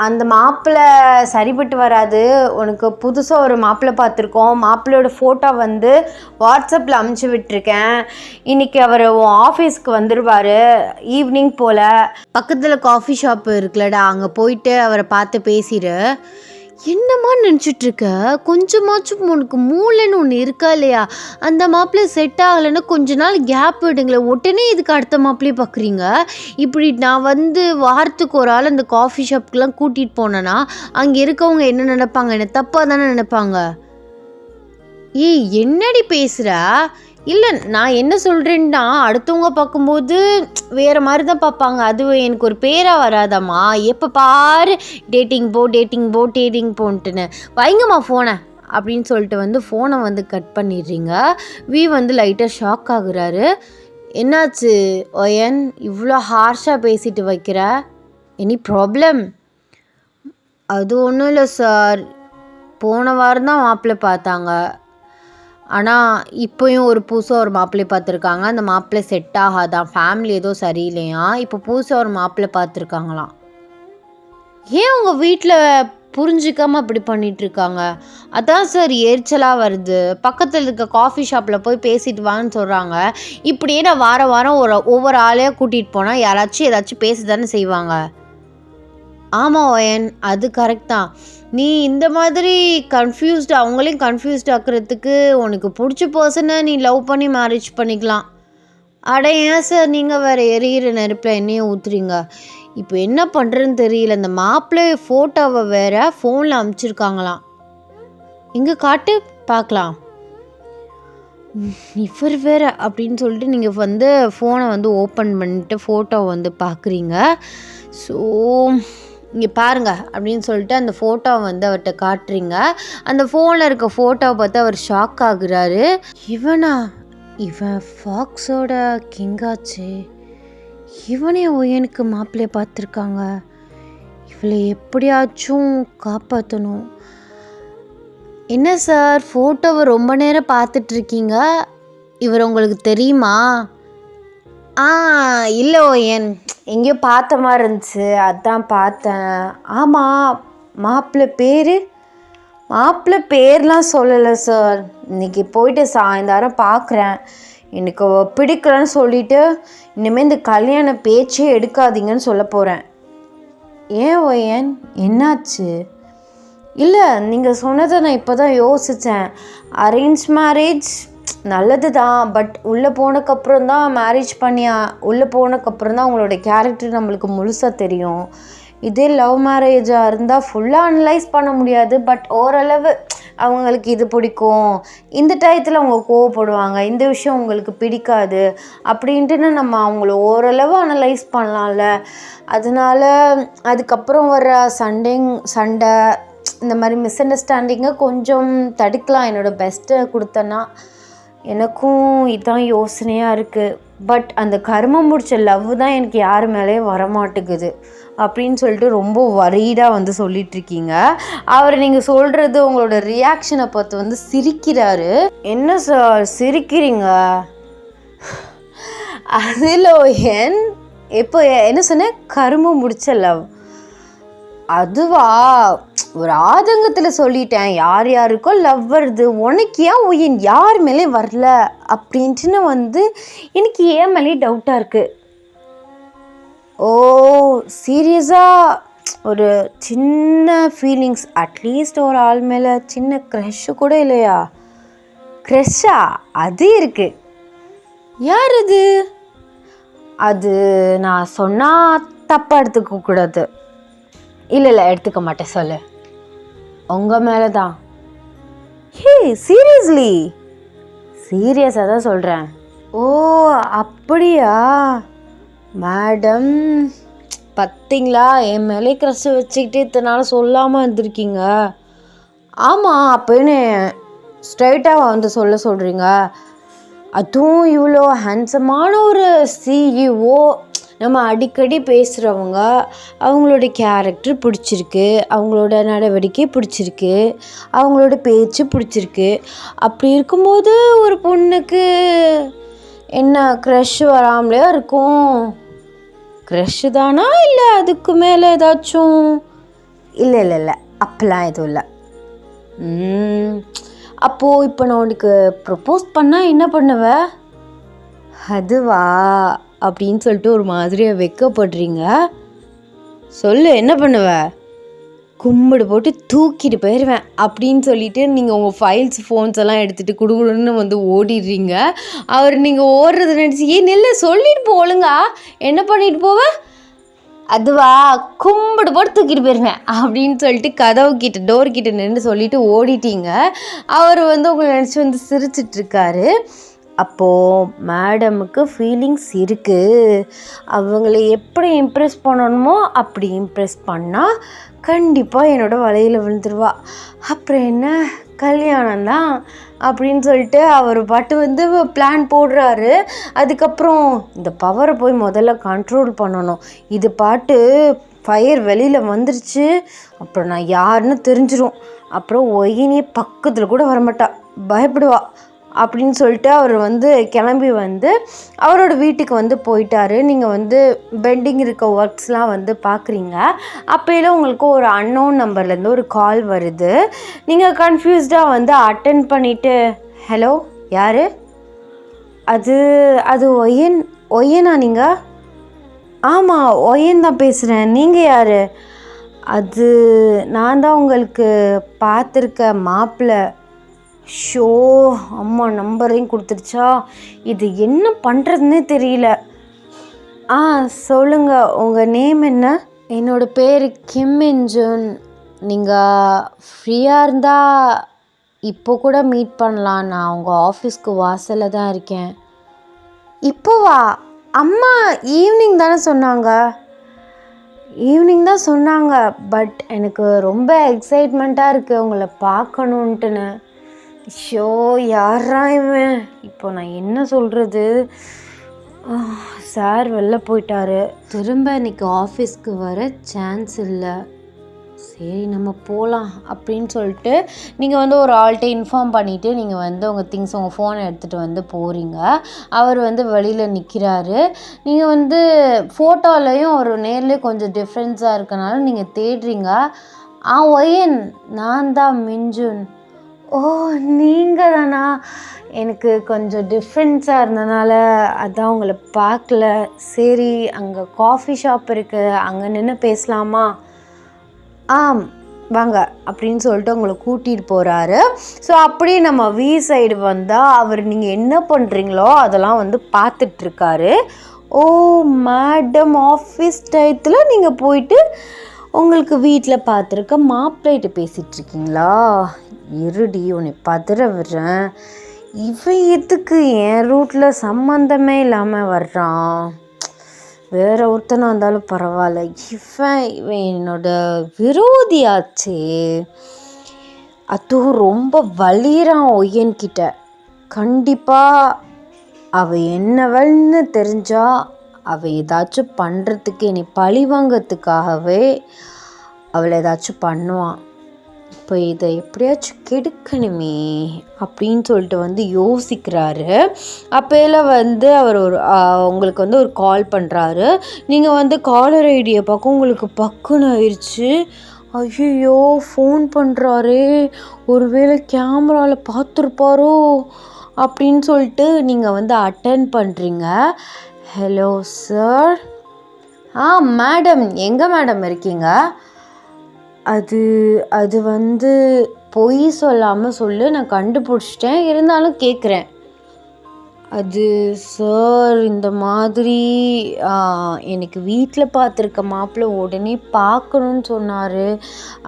அந்த மாப்பிள்ளை சரிப்பட்டு வராது. உனக்கு புதுசாக ஒரு மாப்பிள்ளை பார்த்துருக்கோம். மாப்பிள்ளையோட ஃபோட்டோ வந்து வாட்ஸ்அப்பில் அமுச்சு விட்டுருக்கேன். இன்றைக்கி அவர் உன் ஆஃபீஸ்க்கு வந்துடுவார் ஈவினிங் போல். பக்கத்தில் காஃபி ஷாப்பு இருக்குல்லடா, அங்கே போயிட்டு அவரை பார்த்து பேசிடு. என்னம்மா நினச்சிட்ருக்க? கொஞ்சமாச்சும் உனக்கு மூளைன்னு ஒன்று இருக்கா இல்லையா? அந்த மாப்பிள்ளை செட் ஆகலைன்னா கொஞ்ச நாள் கேப் விடுங்களேன், உடனே இதுக்கு அடுத்த மாப்பிள்ளையே பார்க்குறீங்க. இப்படி நான் வந்து வாரத்துக்கு ஒரு ஆள் அந்த காஃபி ஷாப்புக்கெலாம் கூட்டிகிட்டு போனேன்னா அங்கே இருக்கவங்க என்ன நினைப்பாங்க? என்ன தப்பாக தானே நினைப்பாங்க? ஏய் என்னடி பேசுகிற? இல்லை நான் என்ன சொல்கிறேன்னா, அடுத்தவங்க பார்க்கும்போது வேறு மாதிரி தான் பார்ப்பாங்க. அது எனக்கு ஒரு பேராக வராதம்மா. எப்போ பாரு டேட்டிங் போன்ட்டுன்னு வைங்கம்மா ஃபோனை அப்படின்னு சொல்லிட்டு வந்து ஃபோனை வந்து கட் பண்ணிடுறீங்க. வந்து லைட்டாக ஷாக் ஆகுறாரு. என்னாச்சு ஒயன், இவ்வளோ ஹார்ஷாக பேசிட்டு வைக்கிற? Any problem? அது ஒன்றும் இல்லை சார், போன வாரம் தான் மாப்பிள்ளை பார்த்தாங்க. ஆனால் இப்போயும் ஒரு புதுசாக ஒரு மாப்பிள்ளை பார்த்துருக்காங்க. அந்த மாப்பிள்ளை செட் ஆகாதான், ஃபேமிலி ஏதோ சரியில்லையா, இப்போ புதுசாக ஒரு மாப்பிள்ளை பார்த்துருக்காங்களாம். ஏன் உங்கள் வீட்டில் புரிஞ்சிக்காமல் அப்படி பண்ணிகிட்ருக்காங்க? அதான் சார் எரிச்சலாக வருது. பக்கத்தில் இருக்க காஃபி ஷாப்பில் போய் பேசிட்டு வான்னு சொல்கிறாங்க. இப்படியே நான் வாரம் ஒவ்வொரு ஆளையாக கூட்டிகிட்டு போனால் யாராச்சும் ஏதாச்சும் பேச தானே செய்வாங்க. ஆமாம் ஒயன், அது கரெக்ட் தான். நீ இந்த மாதிரி அவங்களையும் கன்ஃபியூஸ்ட் ஆக்குறதுக்கு உனக்கு பிடிச்ச பர்சனை நீ லவ் பண்ணி மேரேஜ் பண்ணிக்கலாம். அட ஏன் சார் நீங்கள் வேறு எரியிற நெருப்பில் என்னையும் ஊற்றுறீங்க? இப்போ என்ன பண்ணுறதுன்னு தெரியல. இந்த மாப்பிள்ளை ஃபோட்டோவை வேறு ஃபோனில் அமுச்சிருக்காங்களாம். எங்கே காட்டு பார்க்கலாம். இவர் வேறு அப்படின்னு சொல்லிட்டு நீங்கள் வந்து ஃபோனை வந்து ஓப்பன் பண்ணிட்டு ஃபோட்டோ வந்து பார்க்குறீங்க. ஸோ இங்கே பாருங்கள் அப்படின்னு சொல்லிட்டு அந்த ஃபோட்டோவை வந்து அவர்கிட்ட காட்டுறீங்க. அந்த ஃபோனில் இருக்க ஃபோட்டோவை பார்த்து அவர் ஷாக் ஆகுறாரு. இவன் ஃபாக்ஸோட கிங்காச்சு, இவனே ஒயனுக்கு மாப்பிள்ளையை பார்த்துருக்காங்க. இவளை எப்படியாச்சும் காப்பாற்றணும். என்ன சார் ஃபோட்டோவை ரொம்ப நேரம் பார்த்துட்ருக்கீங்க, இவர் உங்களுக்கு தெரியுமா? இல்லை ஒயன், எங்கேயோ பார்த்த மாதிரி இருந்துச்சு, அதான் பார்த்தேன். ஆமாம், மாப்பிள்ளை பேர்லாம் சொல்லலை சார். இன்றைக்கி போயிட்டு சாயந்தரம் பார்க்குறேன். எனக்கு பிடிக்கலன்னு சொல்லிவிட்டு இனிமேல் இந்த கல்யாண பேச்சே எடுக்காதீங்கன்னு சொல்ல போகிறேன். ஏன் ஒயன், என்னாச்சு? இல்லை, நீங்கள் சொன்னதை நான் இப்போ தான் யோசித்தேன். அரேஞ்ச் மேரேஜ் நல்லது தான், பட் உள்ளே போனதுக்கப்புறம் தான் மேரேஜ் பண்ணி உள்ளே போனதுக்கப்புறம் தான் அவங்களோட கேரக்டர் நம்மளுக்கு முழுசாக தெரியும். இதே லவ் மேரேஜாக இருந்தால் ஃபுல்லாக அனலைஸ் பண்ண முடியாது, பட் ஓரளவு அவங்களுக்கு இது பிடிக்கும், இந்த டயத்தில் அவங்க கோவப்படுவாங்க, இந்த விஷயம் உங்களுக்கு பிடிக்காது அப்படின்ட்டுன்னு நம்ம அவங்கள ஓரளவு அனலைஸ் பண்ணலாம்ல. அதனால அதுக்கப்புறம் வர சண்டை இந்த மாதிரி மிஸ் அண்டர்ஸ்டாண்டிங்கை கொஞ்சம் தடுக்கலாம். என்னோடய பெஸ்ட்டை கொடுத்தேன்னா எனக்கும் இதுதான் யோசனையாக இருக்குது. பட் அந்த கர்மம் முடிச்ச லவ் தான் எனக்கு யார் மேலேயும் வரமாட்டேங்குது அப்படின்னு சொல்லிட்டு ரொம்ப வரீடாக சொல்லிகிட்ருக்கீங்க. அவர் நீங்கள் சொல்கிறது உங்களோட ரியாக்ஷனை பார்த்து சிரிக்கிறாரு. என்ன சார் சிரிக்கிறீங்க? அதில் எப்போ என்ன சொன்னேன்? கர்மம் முடிச்ச லவ் அதுவா? ஒரு ஆதங்கத்தில் சொல்லிட்டேன். யார் யாருக்கோ லவ் வருது, உனக்கு ஏன் யார் மேலே வரல அப்படின்ட்டுன்னு எனக்கு ஏன் மேலே டவுட்டாக இருக்குது. ஓ சீரியஸாக ஒரு சின்ன ஃபீலிங்ஸ், அட்லீஸ்ட் ஒரு ஆள் மேலே சின்ன க்ரஷ்ஷு கூட இல்லையா? க்ரஷ்ஷா? அது இருக்குது. யார் அது? அது நான் சொன்னால் தப்பாக எடுத்துக்கக்கூடாது. இல்லை எடுத்துக்க மாட்டேன், சொல்லு. உங்கள் மேலே தான். ஹே சீரியஸ்லி? சீரியஸாக தான் சொல்கிறேன். ஓ அப்படியா மேடம், பார்த்தீங்களா என் மேலே க்ரஷ் வச்சுக்கிட்டு இத்தனை நாள் சொல்லாமல் இருந்திருக்கீங்க. ஆமாம், அப்போன்னு ஸ்ட்ரைட்டாக சொல்ல சொல்கிறீங்க. அதுவும் இவ்வளோ ஹேண்ட்ஸமான ஒரு சிஇஓ, நம்ம அடிக்கடி பேசுகிறவங்க, அவங்களோட கேரக்டர் பிடிச்சிருக்கு, அவங்களோட நடவடிக்கை பிடிச்சிருக்கு, அவங்களோட பேச்சு பிடிச்சிருக்கு. அப்படி இருக்கும்போது ஒரு பொண்ணுக்கு என்ன க்ரஷ் வராமலையா இருக்கும்? க்ரஷ்ஷு தானா இல்லை அதுக்கு மேலே ஏதாச்சும்? இல்லை அப்பெல்லாம் எதுவும் இல்லை. அப்போது இப்போ நான் உனக்கு ப்ரப்போஸ் பண்ணால் என்ன பண்ணுவ? அதுவா அப்படின்னு சொல்லிட்டு ஒரு மாதிரியாக வெக்கப்படுறீங்க. சொல்லு, என்ன பண்ணுவ? கும்பிடு போட்டு தூக்கிட்டு போயிடுவேன் அப்படின்னு சொல்லிட்டு நீங்கள் உங்கள் ஃபைல்ஸ் ஃபோன்ஸ் எல்லாம் எடுத்துகிட்டு குடுகுடுன்னு ஓடிடுறீங்க. அவர் நீங்கள் ஓடுறது நினச்சி நெல்ல சொல்லிட்டு போலுங்கா, என்ன பண்ணிட்டு போவேன்? அதுவா, கும்பிடு போட்டு தூக்கிட்டு போயிருவேன் அப்படின்னு சொல்லிட்டு கதவு கிட்ட டோர் கிட்ட நின்று சொல்லிட்டு ஓடிட்டீங்க. அவர் உங்களை நினச்சி சிரிச்சிட்ருக்காரு. அப்போது மேடமுக்கு ஃபீலிங்ஸ் இருக்குது. அவங்கள எப்படி இம்ப்ரெஸ் பண்ணணுமோ அப்படி இம்ப்ரெஸ் பண்ணால் கண்டிப்பாக என்னோடய வலையில் விழுந்துருவா. அப்புறம் என்ன, கல்யாணம் தான் அப்படின்னு சொல்லிட்டு அவர் பாட்டு பிளான் போடுறாரு. அதுக்கப்புறம் இந்த பவரை போய் முதல்ல கண்ட்ரோல் பண்ணணும். இது பாட்டு ஃபயர் வெளியில் வந்துருச்சு, அப்புறம் நான் யாருன்னு தெரிஞ்சிடும். அப்புறம் ஒயினியே பக்கத்தில் கூட வரமாட்டா, பயப்படுவா அப்படின்னு சொல்லிட்டு அவர் கிளம்பி அவரோட வீட்டுக்கு போயிட்டாரு. நீங்கள் பெண்டிங் இருக்க ஒர்க்ஸ்லாம் பார்க்குறீங்க. அப்போலாம் உங்களுக்கு ஒரு அன்னோன் நம்பர்லேருந்து ஒரு கால் வருது. நீங்கள் கன்ஃபியூஸ்டாக அட்டன் பண்ணிவிட்டு, ஹலோ யார்? அது ஒய்யனா நீங்கள்? ஆமாம் ஒய்யன் தான் பேசுகிறேன், நீங்கள் யார்? அது நான் தான் உங்களுக்கு பார்த்துருக்க மாப்பிள்ளை. ஷோ, அம்மா நம்பரையும் கொடுத்துருச்சா, இது என்ன பண்ணுறதுன்னே தெரியல. சொல்லுங்கள், உங்கள் நேம் என்ன? என்னோடய பேர் கிம் இன்ஜுன். நீங்கள் ஃப்ரீயாக இருந்தால் இப்போ கூட மீட் பண்ணலாம். நான் உங்கள் ஆஃபீஸ்க்கு வாசலில் தான் இருக்கேன். இப்போவா? அம்மா ஈவினிங் தானே சொன்னாங்க. ஈவினிங் தான் சொன்னாங்க, பட் எனக்கு ரொம்ப எக்ஸைட்மெண்ட்டாக இருக்குது உங்களை பார்க்கணுன்ட்டுன்னு. ஷோ, யாரா இவன்? இப்போ நான் என்ன சொல்கிறது? சார் வெளில போயிட்டாரு, திரும்ப இன்றைக்கி ஆஃபீஸ்க்கு வர சான்ஸ் இல்லை. சரி நம்ம போகலாம் அப்படின்னு சொல்லிட்டு நீங்கள் ஒரு ஆள்கிட்ட இன்ஃபார்ம் பண்ணிவிட்டு நீங்கள் உங்கள் திங்ஸ் உங்கள் ஃபோனை எடுத்துகிட்டு போகிறீங்க. அவர் வெளியில் நிற்கிறாரு. நீங்கள் ஃபோட்டோலையும் ஒரு நேர்லேயும் கொஞ்சம் டிஃப்ரென்ஸாக இருக்கனால நீங்கள் தேடுறீங்க. ஒயன், நான் தான் மிஞ்சுன். ஓ நீங்கள் தானா? எனக்கு கொஞ்சம் டிஃப்ரென்ஸாக இருந்தனால அதான் உங்களை பார்க்கல. சரி, அங்கே காஃபி ஷாப் இருக்குது, அங்கே நின்று பேசலாமா? வாங்க அப்படின்னு சொல்லிட்டு உங்களை கூட்டிகிட்டு போகிறாரு. ஸோ அப்படியே நம்ம வி சைடு வந்தால் அவர் நீங்கள் என்ன பண்ணுறீங்களோ அதெல்லாம் வந்து பார்த்துட்ருக்காரு. ஓ மேடம், ஆஃபீஸ் டயத்தில் நீங்கள் போயிட்டு உங்களுக்கு வீட்டில் பார்த்துருக்க மாப்பிள்ளைகிட்ட பேசிகிட்ருக்கீங்களா? இருடி, உன்னை பதற விடுறேன். இவன் எதுக்கு என் ரூட்டில் சம்மந்தமே இல்லாமல் வர்றான்? வேறு ஒருத்தனாக இருந்தாலும் பரவாயில்ல, இவன் என்னோட விரோதியாச்சே. அதுவும் ரொம்ப வலிறான் ஒய்யன்கிட்ட. கண்டிப்பாக அவள் என்னவள்னு தெரிஞ்சால் அவள் ஏதாச்சும் பண்ணுறதுக்கு, என்னை பழிவாங்கிறதுக்காகவே அவளை ஏதாச்சும் பண்ணுவான். இப்போ இதை எப்படியாச்சும் கெடுக்கணுமே அப்படின்னு சொல்லிட்டு வந்து யோசிக்கிறாரு. அப்போல வந்து அவர் உங்களுக்கு வந்து ஒரு கால் பண்ணுறாரு. நீங்கள் வந்து காலர் ஐடியை பார்க்க உங்களுக்கு பக்குன்னு ஆயிடுச்சு. ஐயோ, ஃபோன் பண்ணுறாரே, ஒருவேளை கேமராவில் பார்த்துருப்பாரோ அப்படின்னு சொல்லிட்டு நீங்கள் வந்து அட்டன் பண்ணுறீங்க. Hello sir. மேடம், எங்கே மேடம் இருக்கீங்க? அது வந்து பொய் சொல்லாமல் சொல்லு, நான் கண்டுபிடிச்சிட்டேன், இருந்தாலும் கேட்குறேன். அது சார், இந்த மாதிரி எனக்கு வீட்டில் பார்த்துருக்க மாப்பிள்ளை உடனே பார்க்கணுன்னு சொன்னார்,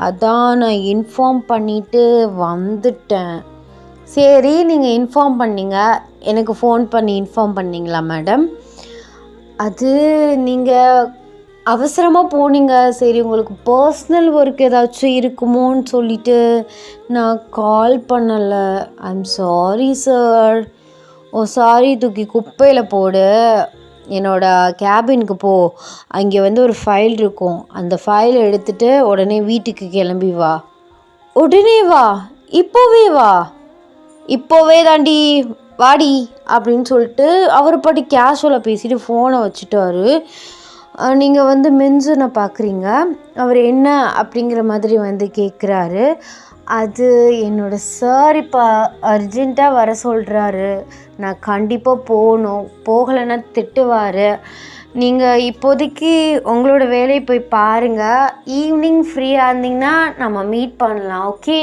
அதான் நான் இன்ஃபார்ம் பண்ணிவிட்டு வந்துட்டேன். சரி, நீங்கள் இன்ஃபார்ம் பண்ணீங்க, எனக்கு ஃபோன் பண்ணி இன்ஃபார்ம் பண்ணிங்களா மேடம்? அது நீங்கள் அவசரமாக போனீங்க, சரி உங்களுக்கு பர்சனல் ஒர்க் ஏதாச்சும் இருக்குமோன்னு சொல்லிட்டு நான் கால் பண்ணலை. I'm sorry sir. ஓ சாரி, தூக்கி குப்பையில் போடு. என்னோடய கேபினுக்கு போ, அங்கே வந்து ஒரு ஃபைல் இருக்கும், அந்த ஃபைலை எடுத்துகிட்டு உடனே வீட்டுக்கு கிளம்பி வா. உடனே வா? இப்போவே வா? இப்போவே தாண்டி, வாடி அப்படின்னு சொல்லிட்டு அவர் பாட்டி கேஷுவலாக பேசிட்டு ஃபோனை வச்சுட்டாரு. நீங்கள் வந்து மென்சனை பார்க்குறீங்க, அவர் என்ன அப்படிங்கிற மாதிரி வந்து கேட்குறாரு. அது என்னோடய சார் இப்போ அர்ஜெண்ட்டாக வர சொல்கிறாரு, நான் கண்டிப்பாக போகணும், போகலைன்னா திட்டுவார். நீங்கள் இப்போதைக்கு உங்களோட வேலையை போய் பாருங்கள், ஈவினிங் ஃப்ரீயாக இருந்தீங்கன்னா நம்ம மீட் பண்ணலாம், ஓகே?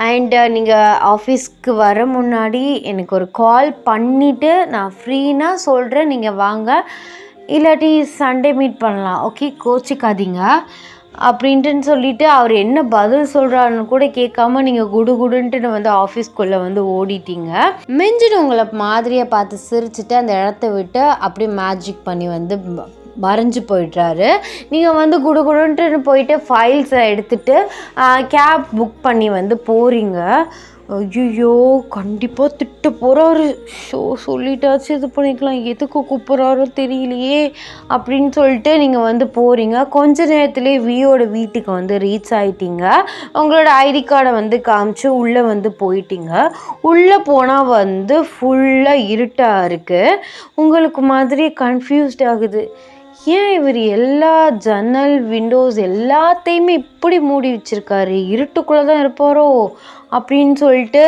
அண்டு நீங்கள் ஆஃபீஸ்க்கு வர முன்னாடி எனக்கு ஒரு கால் பண்ணிவிட்டு நான் ஃப்ரீனா சொல்கிறேன், நீங்கள் வாங்க, இல்லாட்டி சண்டே மீட் பண்ணலாம், ஓகே? கோச்சிக்காதீங்க அப்படின்ட்டுன்னு சொல்லிவிட்டு அவர் என்ன பதில் சொல்கிறாருன்னு கூட கேட்காம நீங்கள் குடுன்ட்டு வந்து ஆஃபீஸ்க்குள்ளே வந்து ஓடிட்டீங்க. மெஞ்சிட்டு உங்களை மாதிரியை பார்த்து சிரிச்சுட்டு அந்த இடத்த விட்டு அப்படியே மேஜிக் பண்ணி வந்து மறைஞ்சு போயிடுறாரு. நீங்கள் வந்து குடுன்ட்டு போயிட்டு ஃபைல்ஸை எடுத்துகிட்டு கேப் புக் பண்ணி வந்து போகிறீங்க. ஐயோ, கண்டிப்பாக திட்ட போகிறாரு. சொல்லிட்டாச்சு இது பண்ணிக்கலாம், எதுக்கு கூப்பிட்றாரோ தெரியலையே அப்படின்னு சொல்லிட்டு நீங்கள் வந்து போகிறீங்க. கொஞ்ச நேரத்துலேயே வியோட வீட்டுக்கு வந்து ரீச் ஆகிட்டீங்க. உங்களோட ஐடி கார்டை வந்து காமிச்சு உள்ளே வந்து போயிட்டீங்க. உள்ளே போனால் வந்து ஃபுல்லாக இருட்டாக இருக்குது. உங்களுக்கு மாதிரி கன்ஃபியூஸ்ட் ஆகுது. ஏன் இவர் எல்லா ஜன்னல் விண்டோஸ் எல்லாத்தையுமே இப்படி மூடி வச்சுருக்காரு, இருட்டுக்குள்ளே தான் இருப்பாரோ அப்படின்னு சொல்லிட்டு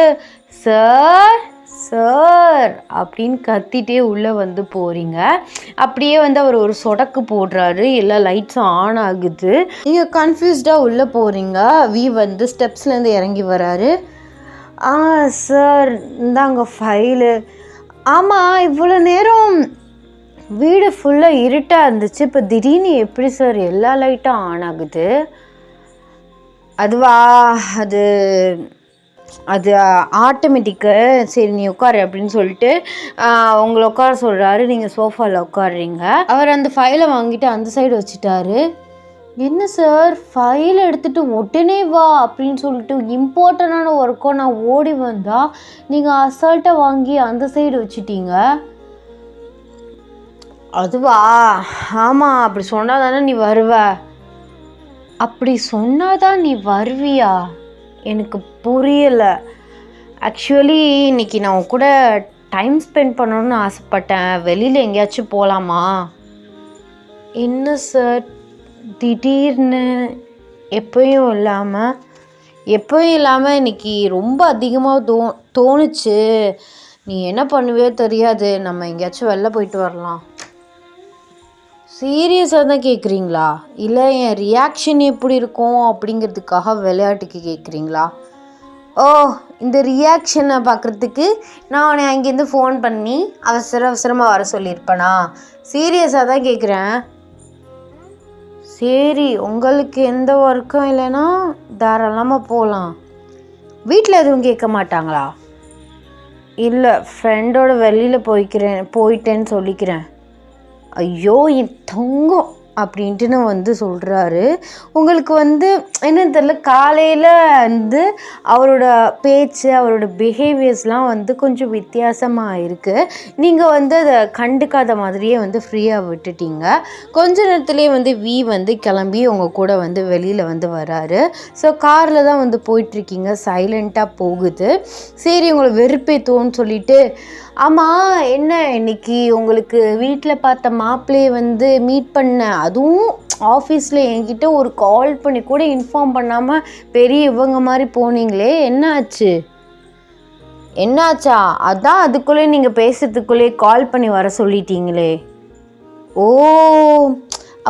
சார் சார் அப்படின்னு கத்திட்டே உள்ளே வந்து போகிறீங்க. அப்படியே வந்து அவர் ஒரு சொடக்கு போடுறாரு, எல்லா லைட்ஸும் ஆன் ஆகுது. நீங்கள் கன்ஃபியூஸ்டாக உள்ளே போகிறீங்க. வி வந்து ஸ்டெப்ஸ்லேருந்து இறங்கி வராரு. சார், இந்தாங்க ஃபைலு. ஆமாம், இவ்வளோ நேரம் வீடு ஃபுல்லாக இருட்டாக இருந்துச்சு, இப்போ திடீர்னு எப்படி சார் எல்லா லைட்டும் ஆன் ஆகுது? அதுவா, அது ஆட்டோமேட்டிக்கு. சரி, நீ உட்காரு அப்படின்னு சொல்லிட்டு உங்களை உட்கார சொல்கிறாரு. நீங்கள் சோஃபாவில் உட்காடுறீங்க. அவர் அந்த ஃபைலை வாங்கிட்டு அந்த சைடு வச்சுட்டாரு. என்ன சார், ஃபைலை எடுத்துகிட்டு உடனே வா அப்படின்னு சொல்லிட்டு இம்பார்ட்டண்டான ஒர்க்கோ நான் ஓடி வந்தால் நீங்கள் அசால்ட்டாக வாங்கி அந்த சைடு வச்சுட்டீங்க. அதுவா, ஆமாம், அப்படி சொன்னால் தானே நீ வருவ. அப்படி சொன்னாதான் நீ வருவியா? எனக்கு புரியலை. ஆக்சுவலி இன்றைக்கி நான் உன் கூட டைம் ஸ்பெண்ட் பண்ணணுன்னு ஆசைப்பட்டேன், வெளியில் எங்கேயாச்சும் போகலாமா? என்ன சார் திடீர்னு? எப்பயும் இல்லாமல் இன்றைக்கி ரொம்ப அதிகமாக தோணுச்சு. நீ என்ன பண்ணுவியோ தெரியாது, நம்ம எங்கேயாச்சும் வெளில போயிட்டு வரலாம். சீரியஸாக தான் கேட்குறீங்களா, இல்லை என் ரியாக்ஷன் எப்படி இருக்கும் அப்படிங்கிறதுக்காக விளையாட்டுக்கு கேட்குறீங்களா? ஓ, இந்த ரியாக்ஷனை பார்க்குறதுக்கு நான் உன்னை அங்கேருந்து ஃபோன் பண்ணி அவசரமாக வர சொல்லியிருப்பேனா? சீரியஸாக தான் கேட்குறேன். சரி, உங்களுக்கு எந்த ஒர்க்கும் இல்லைன்னா தாராளமாக போகலாம். வீட்டில் எதுவும் கேட்க மாட்டாங்களா? இல்லை, ஃப்ரெண்டோட வெளியில் போயிட்டேன்னு சொல்லிக்கிறேன். ஐயோ என் தங்கம் அப்படின்ட்டுன்னு வந்து சொல்கிறாரு. உங்களுக்கு வந்து என்னன்னு தெரியல, காலையில் வந்து அவரோட பேச்சு, அவரோட பிஹேவியர்ஸ்லாம் வந்து கொஞ்சம் வித்தியாசமாக இருக்குது. நீங்கள் வந்து அதை கண்டுக்காத மாதிரியே வந்து ஃப்ரீயாக விட்டுட்டீங்க. கொஞ்ச நேரத்துலேயே வந்து வந்து கிளம்பி உங்கள் கூட வந்து வெளியில் வந்து வராரு. ஸோ காரில் தான் வந்து போயிட்டுருக்கீங்க, சைலண்ட்டாக போகுது. சரி, உங்களை வெறுப்பேற்றுவோன்னு சொல்லிட்டு, ஆமாம் என்ன இன்னைக்கு உங்களுக்கு வீட்டில் பார்த்த மாப்பிள்ளையை வந்து மீட் பண்ணேன், அதுவும் ஆஃபீஸில் என்கிட்ட ஒரு கால் பண்ணி கூட இன்ஃபார்ம் பண்ணாமல் பெரிய இவங்க மாதிரி போனீங்களே, என்னாச்சா? அதான் அதுக்குள்ளே நீங்கள் பேசுறதுக்குள்ளே கால் பண்ணி வர சொல்லிட்டீங்களே. ஓ,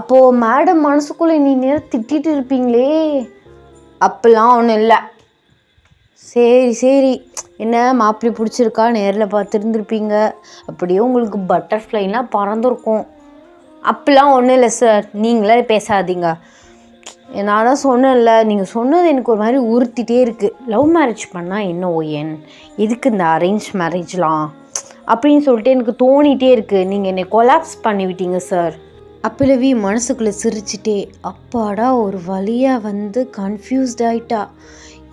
அப்போது மேடம் மனசுக்குள்ளே நீ நேரம் திட்டிகிட்டு இருப்பீங்களே. அப்பெல்லாம் ஒன்றும் இல்லை. சரி, என்ன மாப்பிள்ளை பிடிச்சிருக்கா, நேரில் பார்த்துருந்துருப்பீங்க, அப்படியே உங்களுக்கு பட்டர்ஃப்ளைலாம் பறந்துருக்கும். அப்படிலாம் ஒன்றும் இல்லை சார், நீங்களே பேசாதீங்க. நான் தான் சொன்னேன்ல, நீங்கள் சொன்னது எனக்கு ஒரு மாதிரி உறுத்திட்டே இருக்குது. லவ் மேரேஜ் பண்ணால் என்ன ஓயன், எதுக்கு இந்த அரேஞ்ச் மேரேஜ்லாம் அப்படின்னு சொல்லிட்டு எனக்கு தோணிகிட்டே இருக்குது. நீங்கள் என்னை கொலாப்ஸ் பண்ணிவிட்டீங்க சார். அப்பளவி மனசுக்குள்ளே சிரிச்சிட்டே, அப்பாடா ஒரு வழியாக வந்து கன்ஃபியூஸ்ட் ஆகிட்டா.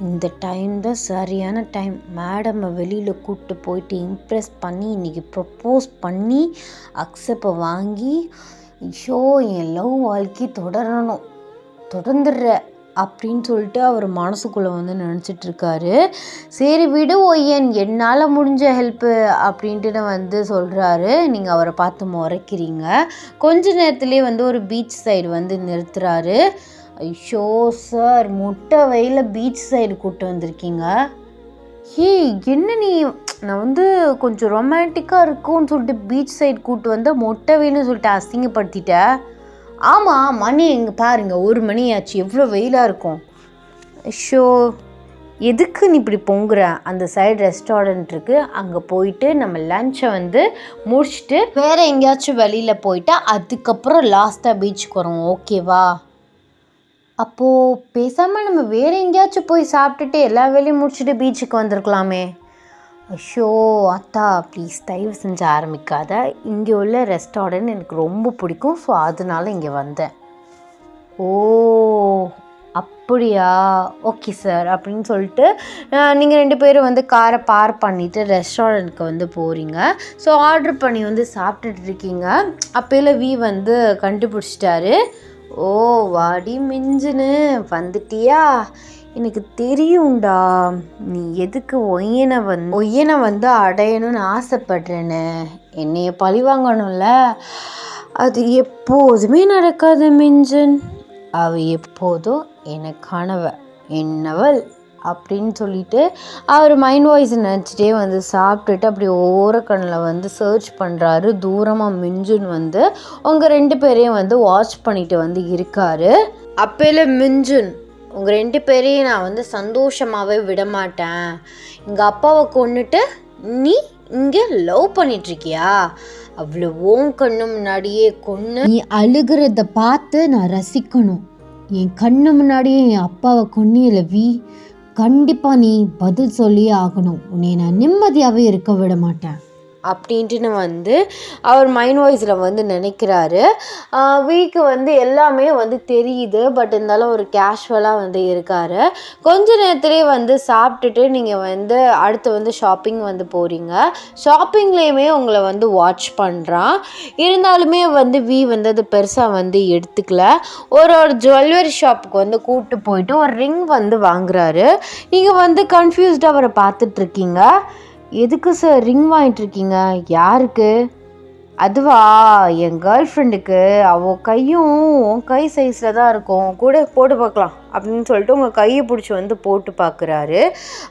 இந்த டைம் தான் சரியான டைம், மேடமை வெளியில் கூப்பிட்டு போயிட்டு இம்ப்ரெஸ் பண்ணி இன்றைக்கி ப்ரப்போஸ் பண்ணி அக்செப்டை வாங்கி, ஐயோ என் லவ் வாழ்க்கை தொடர்ந்துடுற அப்படின்னு சொல்லிட்டு அவர் மனசுக்குள்ளே வந்து நினச்சிட்ருக்காரு. சரி விடு ஒய்யன், என்னால் முடிஞ்ச ஹெல்ப்பு அப்படின்ட்டு வந்து சொல்கிறாரு. நீங்கள் அவரை பார்த்து முறைக்கிறீங்க. கொஞ்ச நேரத்துலேயே வந்து ஒரு பீச் சைடு வந்து நிறுத்துறாரு. ஐயோ சார், மொட்டை வெயில பீச் சைடு கூப்பிட்டு வந்திருக்கீங்க. என்ன நீ, நான் வந்து கொஞ்சம் ரொமான்டிக்காக இருக்கும்னு சொல்லிட்டு பீச் சைடு கூப்பிட்டு வந்து மொட்டை வெயில்னு சொல்லிட்டு அசிங்கப்படுத்திட்டேன். ஆமாம், மணி எங்கே பாருங்க, 1 மணி ஆச்சு, எவ்வளோ வெயிலாக இருக்கும். எதுக்கு நீ இப்படி பொங்குற? அந்த சைடு ரெஸ்டாரண்ட் இருக்குது, அங்கே போயிட்டு நம்ம லஞ்சை வந்து முடிச்சுட்டு வேறு எங்கேயாச்சும் வெளியில் போயிட்டா அதுக்கப்புறம் லாஸ்ட்டாக பீச்சுக்கு வரோம், ஓகேவா? அப்போது பேசாமல் நம்ம வேறு எங்கேயாச்சும் போய் சாப்பிட்டுட்டு எல்லா வேலையும் முடிச்சுட்டு பீச்சுக்கு வந்திருக்கலாமே. அத்தா ப்ளீஸ் தயவு செஞ்சு ஆரம்பிக்காத, இங்கே உள்ள ரெஸ்டாரண்ட் எனக்கு ரொம்ப பிடிக்கும், ஸோ அதனால இங்கே வந்தேன். ஓ அப்படியா, ஓகே சார் அப்படின்னு சொல்லிட்டு நீங்கள் 2 பேரும் வந்து காரை பார்க் பண்ணிவிட்டு ரெஸ்டாரண்ட்டுக்கு வந்து போகிறீங்க. ஸோ ஆர்டர் பண்ணி வந்து சாப்பிட்டுட்டு இருக்கீங்க. அப்போல வந்து கண்டுபிடிச்சிட்டாரு. ஓ வாடி மிஞ்சுன்னு வந்துட்டியா, எனக்கு தெரியும்டா நீ எதுக்கு ஒய்யனை வந்து அடையணும்னு ஆசைப்படுறேன்னு. என்னைய பழி வாங்கணும்ல, அது எப்போதுமே நடக்காது மிஞ்சன். அவ எப்போதும் எனக்கானவ, என்னவள் அப்படின்னு சொல்லிட்டு அவர் மைண்ட் வாய்ஸ் நினச்சிட்டே வந்து சாப்பிட்டுட்டு அப்படி ஓரக்கண்ணில் வந்து சர்ச் பண்ணுறாரு. தூரமாக மிஞ்சுன் வந்து உங்கள் 2 பேரையும் வந்து வாட்ச் பண்ணிட்டு வந்து இருக்காரு. அப்போல மிஞ்சுன், உங்கள் 2 பேரையும் நான் வந்து சந்தோஷமாகவே விடமாட்டேன். எங்கள் அப்பாவை கொன்னுட்டு நீ இங்கே லவ் பண்ணிகிட்ருக்கியா? அவ்வளோ ஓன் கண்ணு முன்னாடியே கொன்று நீ அழுகிறத பார்த்து நான் ரசிக்கணும். என் கண்ணு முன்னாடியே என் அப்பாவை கொன்னியலவி, கண்டிப்பாக நீ பதில் சொல்லியே ஆகணும். உன்னை நான் நிம்மதியாகவே இருக்க விட மாட்டேன் அப்படின்ட்டு வந்து அவர் மைண்ட் வாய்ஸில் வந்து நினைக்கிறாரு. வீக்கு வந்து எல்லாமே வந்து தெரியுது, பட் இருந்தாலும் ஒரு கேஷுவலாக வந்து இருக்கார். கொஞ்ச நேரத்துலேயே வந்து சாப்பிட்டுட்டு நீங்கள் வந்து அடுத்து வந்து ஷாப்பிங் வந்து போகிறீங்க. ஷாப்பிங்லேயுமே உங்களை வந்து வாட்ச் பண்ணுறான். இருந்தாலுமே வந்து வந்து அது பெருசாக வந்து எடுத்துக்கல. ஒரு ஜுவல்லரி ஷாப்புக்கு வந்து கூப்பிட்டு போயிட்டு ஒரு ரிங் வந்து வாங்குறாரு. நீங்கள் வந்து கன்ஃபியூஸ்டாக அவரை பார்த்துட்ருக்கீங்க. எதுக்கு சார் ரிங் வாங்கிட்டுருக்கீங்க? யாருக்கு? அதுவா, என் கேர்ள் ஃப்ரெண்டுக்கு. அவள் கையும் உன் கை சைஸில் தான் இருக்கும், கூட போட்டு பார்க்கலாம் அப்படின்னு சொல்லிட்டு உங்கள் கையை பிடிச்சி வந்து போட்டு பார்க்குறாரு.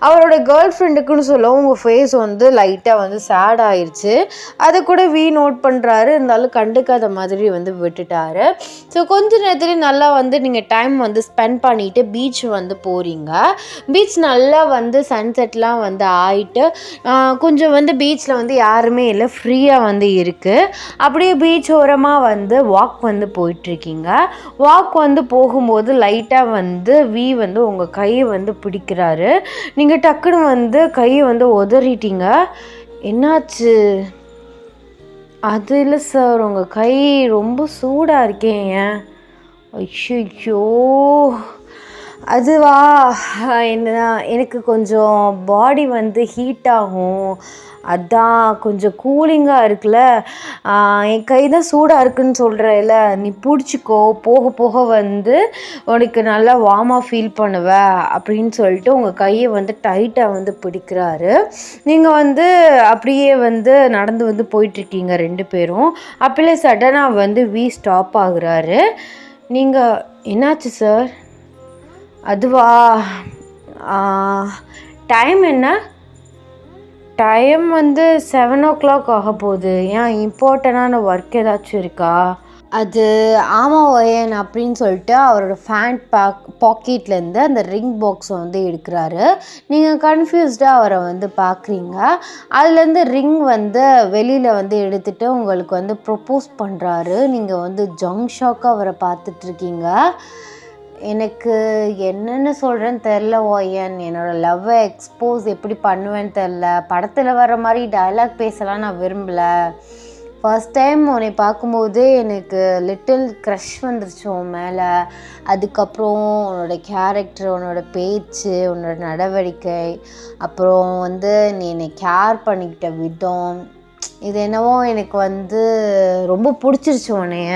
அவரோட கேர்ள் ஃப்ரெண்டுக்குன்னு சொல்ல உங்கள் ஃபேஸ் வந்து லைட்டாக வந்து சேட் ஆயிடுச்சு. அதை கூட நோட் பண்ணுறாரு. இருந்தாலும் கண்டுக்காத மாதிரி வந்து விட்டுட்டாரு. ஸோ கொஞ்ச நேரத்துலேயே நல்லா வந்து நீங்கள் டைம் வந்து ஸ்பெண்ட் பண்ணிவிட்டு பீச் வந்து போகிறீங்க. பீச் நல்லா வந்து சன்செட்லாம் வந்து ஆகிட்டு கொஞ்சம் வந்து பீச்சில் வந்து யாருமே இல்லை, ஃப்ரீயாக வந்து இருக்குது. அப்படியே பீச் ஓரமாக வந்து வாக் வந்து போயிட்டுருக்கீங்க. வாக் வந்து போகும்போது லைட்டாக வந்து வந்து உங்கள் கையை வந்து பிடிக்கிறாரு. நீங்கள் டக்குன்னு வந்து கையை வந்து உதறிட்டீங்க. என்னாச்சு? அது இல்லை சார், உங்கள் கை ரொம்ப சூடாக இருக்கேன். ஐயோ, அதுவா, என்ன எனக்கு கொஞ்சம் பாடி வந்து ஹீட் ஆகும், அதான் கொஞ்சம் கூலிங்காக இருக்குல்ல, என் கை தான் சூடாக இருக்குன்னு சொல்கிறேன்ல, நீ பிடிச்சிக்கோ, போக போக வந்து உனக்கு நல்லா வார்மாக ஃபீல் பண்ணுவ அப்படின்னு சொல்லிட்டு உங்கள் கையை வந்து டைட்டாக வந்து பிடிக்கிறாரு. நீங்கள் வந்து அப்படியே வந்து நடந்து வந்து போயிட்டுருக்கீங்க 2 பேரும். அப்படியே சடனாக வந்து ஸ்டாப் ஆகுறாரு. நீங்கள் என்னாச்சு சார்? அதுவா, டைம் என்ன? டைம் வந்து 7 o'clock ஆக போகுது. ஏன் இம்பார்ட்டண்டான ஒர்க் ஏதாச்சும் இருக்கா? அது ஆமாம் ஒயன் அப்படின்னு சொல்லிட்டு அவரோட பாக்கெட்லேருந்து அந்த ரிங் பாக்ஸை வந்து எடுக்கிறாரு. நீங்கள் கன்ஃபியூஸ்டாக அவரை வந்து பார்க்குறீங்க. அதுலேருந்து ரிங் வந்து வெளியில் வந்து எடுத்துகிட்டு உங்களுக்கு வந்து ப்ரொப்போஸ் பண்ணுறாரு. நீங்கள் வந்து ஷாக்காக அவரை பார்த்துட்ருக்கீங்க. எனக்கு என்னென்னு சொல்கிறேன்னு தெரில ஒயன். என்னோடய லவ்வை எக்ஸ்போஸ் எப்படி பண்ணுவேன்னு தெரில. படத்தில் வர மாதிரி டயலாக் பேசலாம் நான் விரும்பலை. ஃபர்ஸ்ட் டைம் உன்னை பார்க்கும்போது எனக்கு லிட்டில் க்ரஷ் வந்துருச்சு உன் மேலே. அதுக்கப்புறம் உன்னோட கேரக்டர், உன்னோட பேச்சு, உன்னோட நடவடிக்கை, அப்புறம் வந்து நீ என்னை கேர் பண்ணிக்கிட்ட விதம், இது என்னவோ எனக்கு வந்து ரொம்ப பிடிச்சிருச்சு உன்னைய.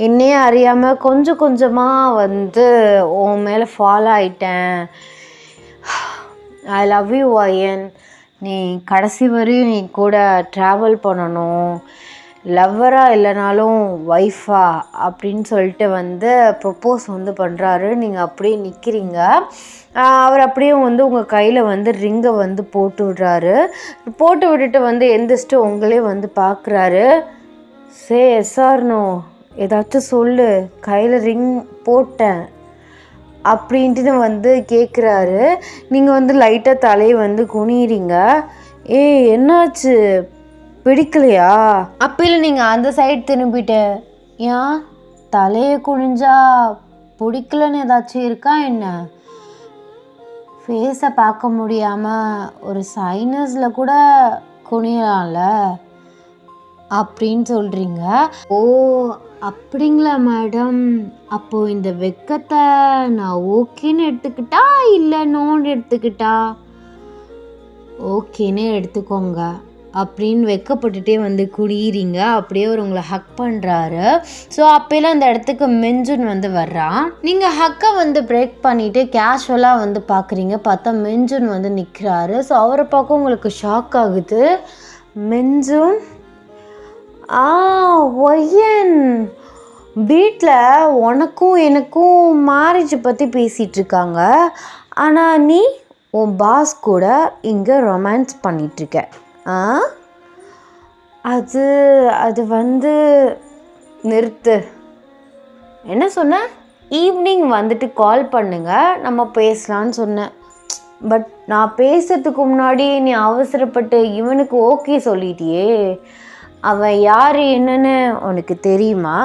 என்னையே அறியாமல் கொஞ்சம் கொஞ்சமாக வந்து உன் மேலே ஃபாலோ ஆகிட்டேன். ஐ லவ் யூ ஒயன். நீ கடைசி வரையும் நீ கூட ட்ராவல் பண்ணணும், லவ்வராக இல்லைனாலும் ஒய்ஃபா அப்படின்னு சொல்லிட்டு வந்து ப்ரொப்போஸ் வந்து பண்ணுறாரு. நீங்கள் அப்படியே நிற்கிறீங்க. அவர் அப்படியே வந்து உங்கள் கையில் வந்து ரிங்கை வந்து போட்டு விடுறாரு. போட்டு விட்டுட்டு வந்து எந்திரிச்சிட்டு உங்களே வந்து பார்க்குறாரு. எஸ்ஆர்னோ ஏதாச்சும் சொல்லு, கையில் ரிங் போட்டேன் அப்படின்ட்டு வந்து கேட்குறாரு. நீங்கள் வந்து லைட்டாக தலையை வந்து குனிறீங்க. என்னாச்சு, பிடிக்கலையா? அப்போல நீங்கள் அந்த சைடு திரும்பிட்டு, ஏன் தலையை குனிஞ்சா பிடிக்கலன்னு ஏதாச்சும் இருக்கா என்ன? ஃபேஸை பார்க்க முடியாமல் ஒரு சைனஸில் கூட குனியலாம்ல அப்படின்னு சொல்கிறீங்க. ஓ அப்படிங்களா மேடம், அப்போது இந்த வெக்கத்தை நான் ஓகேன்னு எடுத்துக்கிட்டா இல்லை நோன்னு எடுத்துக்கிட்டா? ஓகேன்னு எடுத்துக்கோங்க அப்படின்னு வெக்கப்பட்டுட்டே வந்து குடியிறீங்க. அப்படியே அவர் உங்களை ஹக் பண்ணுறாரு. ஸோ அப்போலாம் அந்த இடத்துக்கு மெஞ்சுன் வந்து வர்றான். நீங்கள் ஹக்கை வந்து பிரேக் பண்ணிவிட்டு கேஷுவலாக வந்து பார்க்குறீங்க. பார்த்தா மெஞ்சுன் வந்து நிற்கிறாரு. ஸோ அவரை பார்க்க உங்களுக்கு ஷாக் ஆகுது. மெஞ்சுன், ஒயன், வீட்டில் உனக்கும் எனக்கும் மேரேஜை பற்றி பேசிகிட்ருக்காங்க, ஆனால் நீ உன் பாஸ் கூட இங்கே ரொமான்ஸ் பண்ணிகிட்ருக்க. அது வந்து நிறுத்து. என்ன சொன்ன? ஈவினிங் வந்துட்டு கால் பண்ணுங்க, நம்ம பேசலான்னு சொன்னேன். பட் நான் பேசுறதுக்கு முன்னாடி நீ அவசரப்பட்டு இவனுக்கு ஓகே சொல்லிட்டியே. அவன் யார் என்னன்னு உனக்கு தெரியுமா?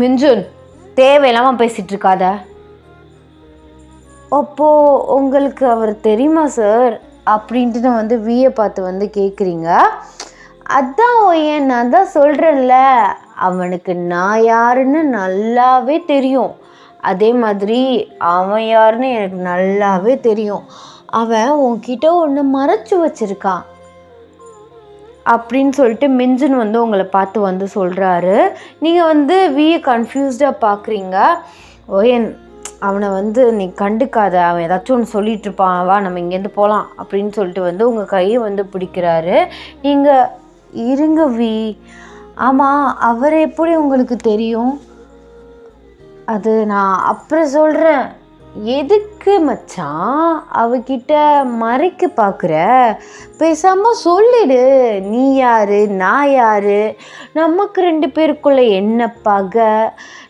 மிஞ்சுன், தேவையில்லாமல் பேசிகிட்டு இருக்காத. அப்போது உங்களுக்கு அவர் தெரியுமா சார் அப்படின்ட்டு வந்து வியை பார்த்து வந்து கேட்குறீங்க. அதான் ஏன் நான் தான் சொல்கிறேன்ல, அவனுக்கு நான் யாருன்னு நல்லாவே தெரியும். அதே மாதிரி அவன் யாருன்னு எனக்கு நல்லாவே தெரியும். அவன் உன்கிட்ட ஒன்று மறைச்சி வச்சுருக்கான் அப்படின்னு சொல்லிட்டு மிஞ்சுன் வந்து உங்களை பார்த்து வந்து சொல்கிறாரு. நீங்கள் வந்து வியை கன்ஃபியூஸ்டாக பார்க்குறீங்க. ஓயன், அவனை வந்து நீ கண்டுக்காத, அவன் ஏதாச்சும் ஒன்று சொல்லிகிட்ருப்பான், வா நம்ம இங்கேருந்து போகலாம் அப்படின்னு சொல்லிட்டு வந்து உங்கள் கையை வந்து பிடிக்கிறாரு. நீங்கள் இருங்க வி. ஆமாம், அவர் எப்படி உங்களுக்கு தெரியும்? அது நான் அப்புறம் சொல்கிறேன். எதுக்கு மச்சான் அவகிட்ட மறைக்க பார்க்குற? பேசாமல் சொல்லிடு. நீ யாரு, நான் யாரு, நமக்கு 2 பேருக்குள்ள என்ன பகை,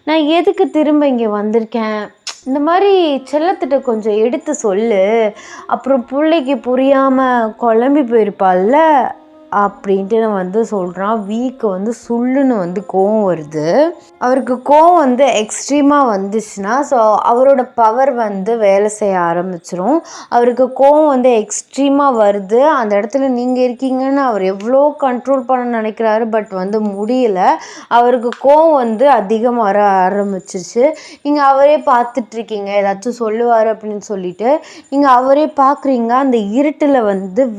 நான் எதுக்கு திரும்ப இங்கே வந்திருக்கேன், இந்த மாதிரி செல்லத்திட்ட கொஞ்சம் எடுத்து சொல்லு. அப்புறம் பிள்ளைக்கு புரியாமல் குழம்பி போயிருப்பாள்ல அப்படின்ட்டு நான் சொல்கிறான். வீக்கு சுள்ளுன்னு கோவம் வருது. அவருக்கு கோவம் எக்ஸ்ட்ரீமாக வந்துச்சுன்னா ஸோ அவரோட பவர் வேலை செய்ய ஆரம்பிச்சிரும். அவருக்கு கோவம் எக்ஸ்ட்ரீமாக வருது. அந்த இடத்துல நீங்கள் இருக்கீங்கன்னு அவர் எவ்வளோ கண்ட்ரோல் பண்ண நினைக்கிறாரு, பட் முடியல. அவருக்கு கோவம் அதிகமாக வர ஆரம்பிச்சிருச்சு. நீங்கள் அவரே பார்த்துட்ருக்கீங்க, ஏதாச்சும் சொல்லுவார் அப்படின்னு சொல்லிட்டு நீங்கள் அவரே பார்க்குறீங்க. அந்த இருட்டில்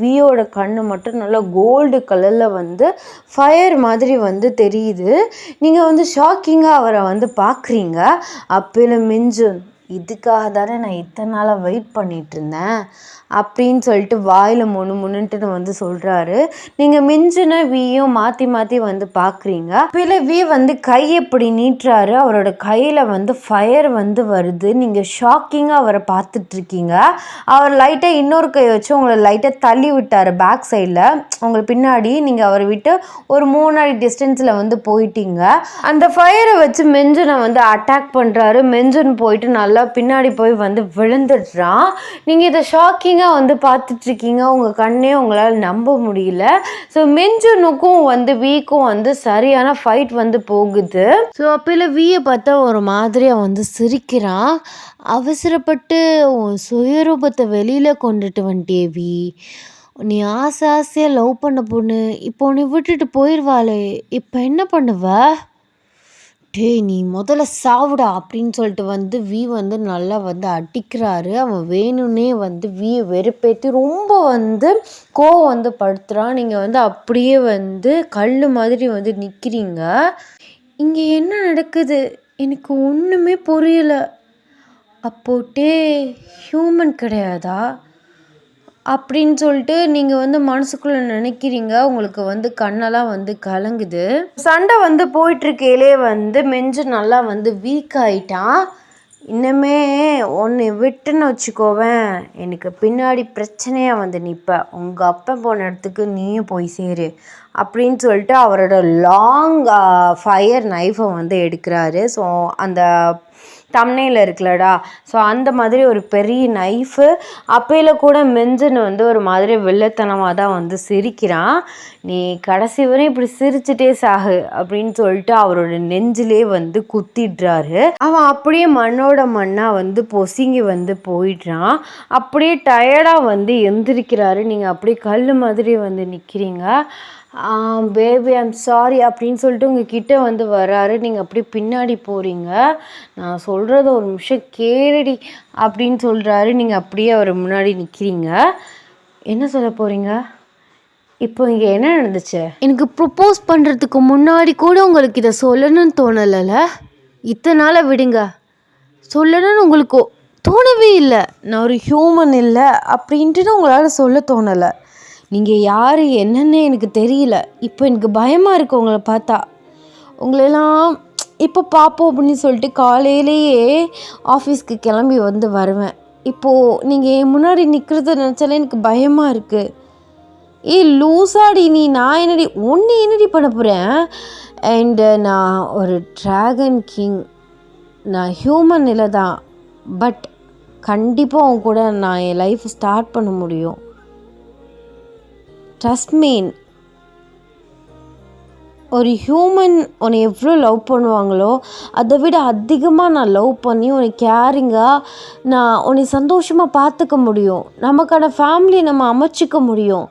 வியோட கண்ணு மட்டும் நல்லா கோல்டு கலரில் ஃபயர் மாதிரி தெரியுது. நீங்கள் ஷாக்கிங்காக அவரை பார்க்குறீங்க. அப்போல மிஞ்சுன், இதுக்காக தானே நான் இத்தனை நாளாக வெயிட் பண்ணிகிட்டு இருந்தேன் அப்படின்னு சொல்லிட்டு வாயில் முன்னுட்டு சொல்கிறாரு. நீங்கள் மிஞ்சுன வீயும் மாற்றி மாற்றி பார்க்குறீங்க. அப்போல வி கை எப்படி நீட்டுறாரு, அவரோட கையில் ஃபயர் வருது. நீங்கள் ஷாக்கிங்காக அவரை பார்த்துட்ருக்கீங்க. அவர் லைட்டாக இன்னொரு கை வச்சு உங்களை லைட்டாக தள்ளி விட்டார் பேக் சைடில், உங்களுக்கு பின்னாடி. நீங்கள் அவரை விட்டு ஒரு 3 அடி டிஸ்டன்ஸில் போயிட்டீங்க. அந்த ஃபயரை வச்சு மெஞ்சுனை அட்டாக் பண்ணுறாரு. மெஞ்சுன் போயிட்டு நல்லா பின்னாடி போய் விழுந்துடுறான். நீங்கள் இதை ஷாக்கிங்காக பார்த்துட்ருக்கீங்க. உங்கள் கண்ணே உங்களால் நம்ப முடியல. ஸோ மெஞ்சுனுக்கும் வீக்கும் சரியான ஃபைட் போகுது. ஸோ அப்போல வீயை பார்த்தா ஒரு மாதிரியாக சிரிக்கிறான். அவசரப்பட்டு உன் சுயரூபத்தை வெளியில் கொண்டுட்டு வந்துட்டே வீ, நீ ஆசை ஆசையாக லவ் பண்ண பொண்ணு இப்போ உன்னை விட்டுட்டு போயிடுவாளே, இப்போ என்ன பண்ணுவ? டேய் நீ முதல்ல சாவுடா அப்படின்னு சொல்லிட்டு வி நல்லா அடிக்கிறாரு. அவன் வேணும்னே வியை வெறுப்பேற்றி ரொம்ப கோவம் படுத்துகிறான். நீங்கள் அப்படியே கல் மாதிரி நிற்கிறீங்க. இங்கே என்ன நடக்குது எனக்கு ஒன்றுமே புரியலை. அப்போட்டே ஹியூமன் கிடையாதா அப்படின்னு சொல்லிட்டு நீங்கள் மனசுக்குள்ளே நினைக்கிறீங்க. உங்களுக்கு கண்ணெல்லாம் கலங்குது. சண்டை போயிட்டுருக்கையிலே மெஞ்சு நல்லா வீக் ஆகிட்டான். இன்னமே ஒன்று விட்டுன்னு வச்சுக்கோவேன், எனக்கு பின்னாடி பிரச்சனையாக நிற்ப, உங்கள் அப்பா போன இடத்துக்கு நீயும் போய் சேரு அப்படின்னு சொல்லிட்டு அவரோட லாங் ஃபயர் நைஃபை எடுக்கிறாரு. ஸோ அந்த தம்னையில் இருக்குல்லடா, ஸோ அந்த மாதிரி ஒரு பெரிய நைஃபு. அப்பையில் கூட மெஞ்சுன்னு ஒரு மாதிரி வெள்ளத்தனமாக தான் சிரிக்கிறான். நீ கடைசி வரை இப்படி சிரிச்சுட்டே சாகு அப்படின்னு சொல்லிட்டு அவரோட நெஞ்சிலே குத்திடுறாரு. அவன் அப்படியே மண்ணோட மண்ணாக பொசுங்கி போயிடுறான். அப்படியே டயர்டாக எந்திரிக்கிறாரு. நீங்கள் அப்படியே கல் மாதிரி நிற்கிறீங்க. பேபி ஐம் சாரி அப்படின்னு சொல்லிட்டு உங்கள் கிட்டே வராரு. நீங்கள் அப்படியே பின்னாடி போகிறீங்க. நான் சொல்கிறத ஒரு நிமிஷம் கேளுடி அப்படின்னு சொல்கிறாரு. நீங்கள் அப்படியே அவர் முன்னாடி நிற்கிறீங்க. என்ன சொல்ல போகிறீங்க? இப்போ இங்கே என்ன நடந்துச்சு? எனக்கு ப்ரொப்போஸ் பண்ணுறதுக்கு முன்னாடி கூட உங்களுக்கு இதை சொல்லணும்னு தோணலைல்ல? இத்தனை நாளை விடுங்க, சொல்லணும்னு உங்களுக்கு தோணவே இல்லை. நான் ஒரு ஹியூமன் இல்லை அப்படின்ட்டு உங்களால் சொல்ல தோணலை. நீங்கள் யார் என்னன்னு எனக்கு தெரியல. இப்போ எனக்கு பயமாக இருக்குது உங்களை பார்த்தா. உங்களெல்லாம் இப்போ பார்ப்போம் அப்படின்னு சொல்லிட்டு காலையிலேயே ஆஃபீஸ்க்கு கிளம்பி வருவேன். இப்போது நீங்கள் என் முன்னாடி நிற்கிறத நினச்சாலே எனக்கு பயமாக இருக்குது. லூசாடி நீ, நான் என்னடி பண்ண போகிறேன்? அண்டு நான் ஒரு ட்ராகன் கிங், நான் ஹியூமன் இல்லை தான், பட் கண்டிப்பாக அவங்க கூட நான் என் லைஃப் ஸ்டார்ட் பண்ண முடியும். Trust me. ஒரு ஹியூமன் உன்னை எவ்வளோ லவ் பண்ணுவாங்களோ அதை விட அதிகமாக நான் லவ் பண்ணி உன்னை கேரிங்காக நான் உன்னை சந்தோஷமாக பார்த்துக்க முடியும். நமக்கான ஃபேமிலி நம்ம அமைச்சிக்க முடியும்.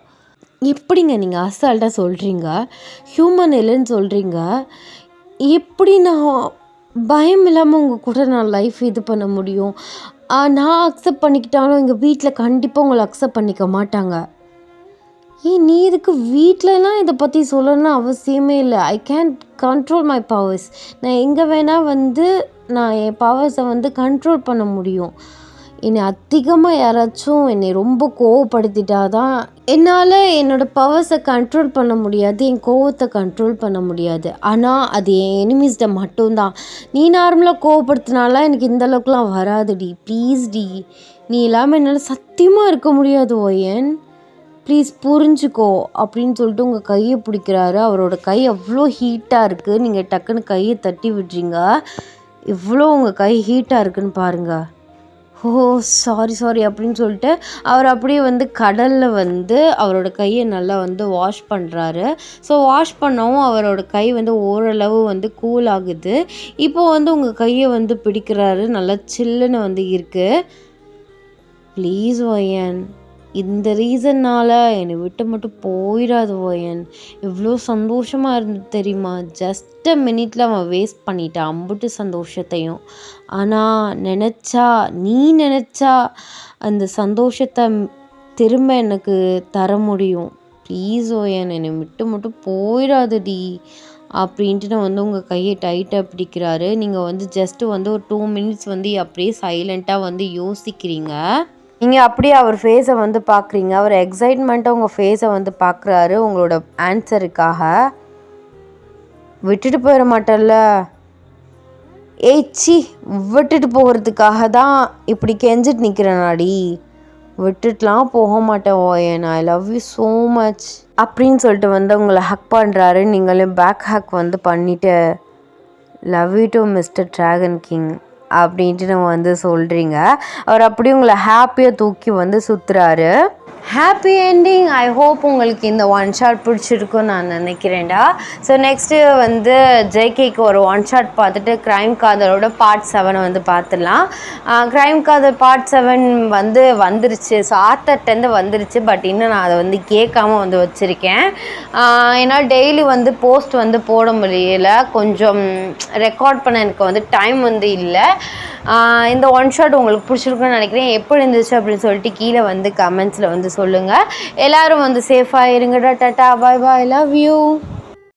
எப்படிங்க நீங்கள் அசால்ட்டாக சொல்கிறீங்க, ஹியூமன் இல்லைன்னு சொல்கிறீங்க? எப்படி நான் பயம் இல்லாமல் உங்கள் கூட நான் லைஃப் இது பண்ண முடியும்? நான் அக்செப்ட் பண்ணிக்கிட்டாலும் எங்கள் வீட்டில் கண்டிப்பாக உங்களை அக்செப்ட் பண்ணிக்க மாட்டாங்க. நீ இதுக்கு வீட்டிலலாம் இதை பற்றி சொல்லணும்னு அவசியமே இல்லை. I can control my powers. நான் எங்கே வேணால் நான் என் பவர்ஸை கண்ட்ரோல் பண்ண முடியும். என்னை அதிகமாக யாராச்சும் என்னை ரொம்ப கோவப்படுத்திட்டா தான் என்னால் என்னோடய பவர்ஸை கண்ட்ரோல் பண்ண முடியாது, என் கோவத்தை கண்ட்ரோல் பண்ண முடியாது. ஆனால் அது என் எனிமீஸ்ட மட்டும்தான். நீ நார்மலாக கோவப்படுத்தினாலாம் எனக்கு இந்த அளவுக்குலாம் வராதுடி, ப்ளீஸ் டி, நீ இல்லாமல் என்னால் சத்தியமாக இருக்க முடியாது ஓயன், ப்ளீஸ் புரிஞ்சுக்கோ அப்படின்னு சொல்லிட்டு உங்கள் கையை பிடிக்கிறாரு. அவரோட கை அவ்வளோ ஹீட்டாக இருக்குது. நீங்கள் டக்குன்னு கையை தட்டி விட்றீங்க. இவ்வளோ உங்கள் கை ஹீட்டாக இருக்குன்னு பாருங்கள். ஓ சாரி அப்படின்னு சொல்லிட்டு அவர் அப்படியே வந்து கடலில் வந்து அவரோட கையை நல்லா வந்து வாஷ் பண்ணுறாரு. ஸோ வாஷ் பண்ணவும் அவரோட கை வந்து ஓரளவு வந்து கூல் ஆகுது. இப்போது வந்து உங்கள் கையை வந்து பிடிக்கிறாரு. நல்லா சில்லுன்னு வந்து இருக்குது. ப்ளீஸ் ஓயன், இந்த ரீசன்னால் என்னை விட்டு மட்டும் போயிடாது ஓயன். எவ்வளோ சந்தோஷமாக இருந்து தெரியுமா? ஜஸ்ட் அ மினிட்ல அவன் வேஸ்ட் பண்ணிட்டான் அம்புட்டு சந்தோஷத்தையும். ஆனால் நீ நினச்சா அந்த சந்தோஷத்தை திரும்ப எனக்கு தர முடியும். ப்ளீஸ் ஓயன், என்னை விட்டு மட்டும் போயிடாதுடி அப்படின்ட்டு நான் வந்து உங்கள் கையை டைட்டாக பிடிக்கிறாரு. நீங்கள் வந்து ஜஸ்ட்டு வந்து ஒரு 2 மினிட்ஸ் வந்து அப்படியே சைலண்ட்டாக வந்து யோசிக்கிறீங்க. நீங்கள் அப்படியே அவர் ஃபேஸை வந்து பார்க்குறீங்க. அவர் எக்ஸைட்மெண்ட்டாக உங்கள் ஃபேஸை வந்து பார்க்குறாரு உங்களோட ஆன்சருக்காக. விட்டுட்டு போயிட மாட்டல்ல? ஏச்சி, விட்டுட்டு போகிறதுக்காக தான் இப்படி கெஞ்சிட்டு நிற்கிறேனாடி, விட்டுட்டுலாம் போக மாட்டேன் ஓயன், I love you so much அப்படின்னு சொல்லிட்டு வந்து உங்களை ஹக் பண்ணுறாரு. நீங்களும் பேக் ஹக் வந்து பண்ணிவிட்டு love you to mister dragon king அப்படின்ட்டு நம்ம வந்து சொல்கிறீங்க. அவர் அப்படியே உங்களை ஹாப்பியாக தூக்கி வந்து சுற்றுறாரு. Happy ending. ஐ ஹோப் உங்களுக்கு இந்த ஒன் ஷாட் பிடிச்சிருக்குன்னு நான் நினைக்கிறேன்டா. ஸோ நெக்ஸ்ட்டு வந்து ஜேகேக்கு ஒரு ஒன் ஷாட் பார்த்துட்டு க்ரைம் காதலோட பார்ட் 7 வந்து பார்த்துடலாம். க்ரைம் காதல் பார்ட் 7 வந்து வந்துருச்சு. ஸோ ஆத்தர்ட்டேருந்து வந்துருச்சு. பட் இன்னும் நான் அதை வந்து கேட்காம வந்து வச்சுருக்கேன். ஏன்னா டெய்லி வந்து போஸ்ட் வந்து போட முடியல, கொஞ்சம் ரெக்கார்ட் பண்ண எனக்கு வந்து டைம் வந்து இல்லை. இந்த ஒன் ஷாட் உங்களுக்கு பிடிச்சிருக்குன்னு நினைக்கிறேன். எப்படி இருந்துச்சு அப்படின்னு சொல்லிட்டு கீழே வந்து கமெண்ட்ஸில் வந்து சொல்லுங்கள். எல்லோரும் வந்து சேஃபாக இருங்கடா. Tata, bye bye, love you.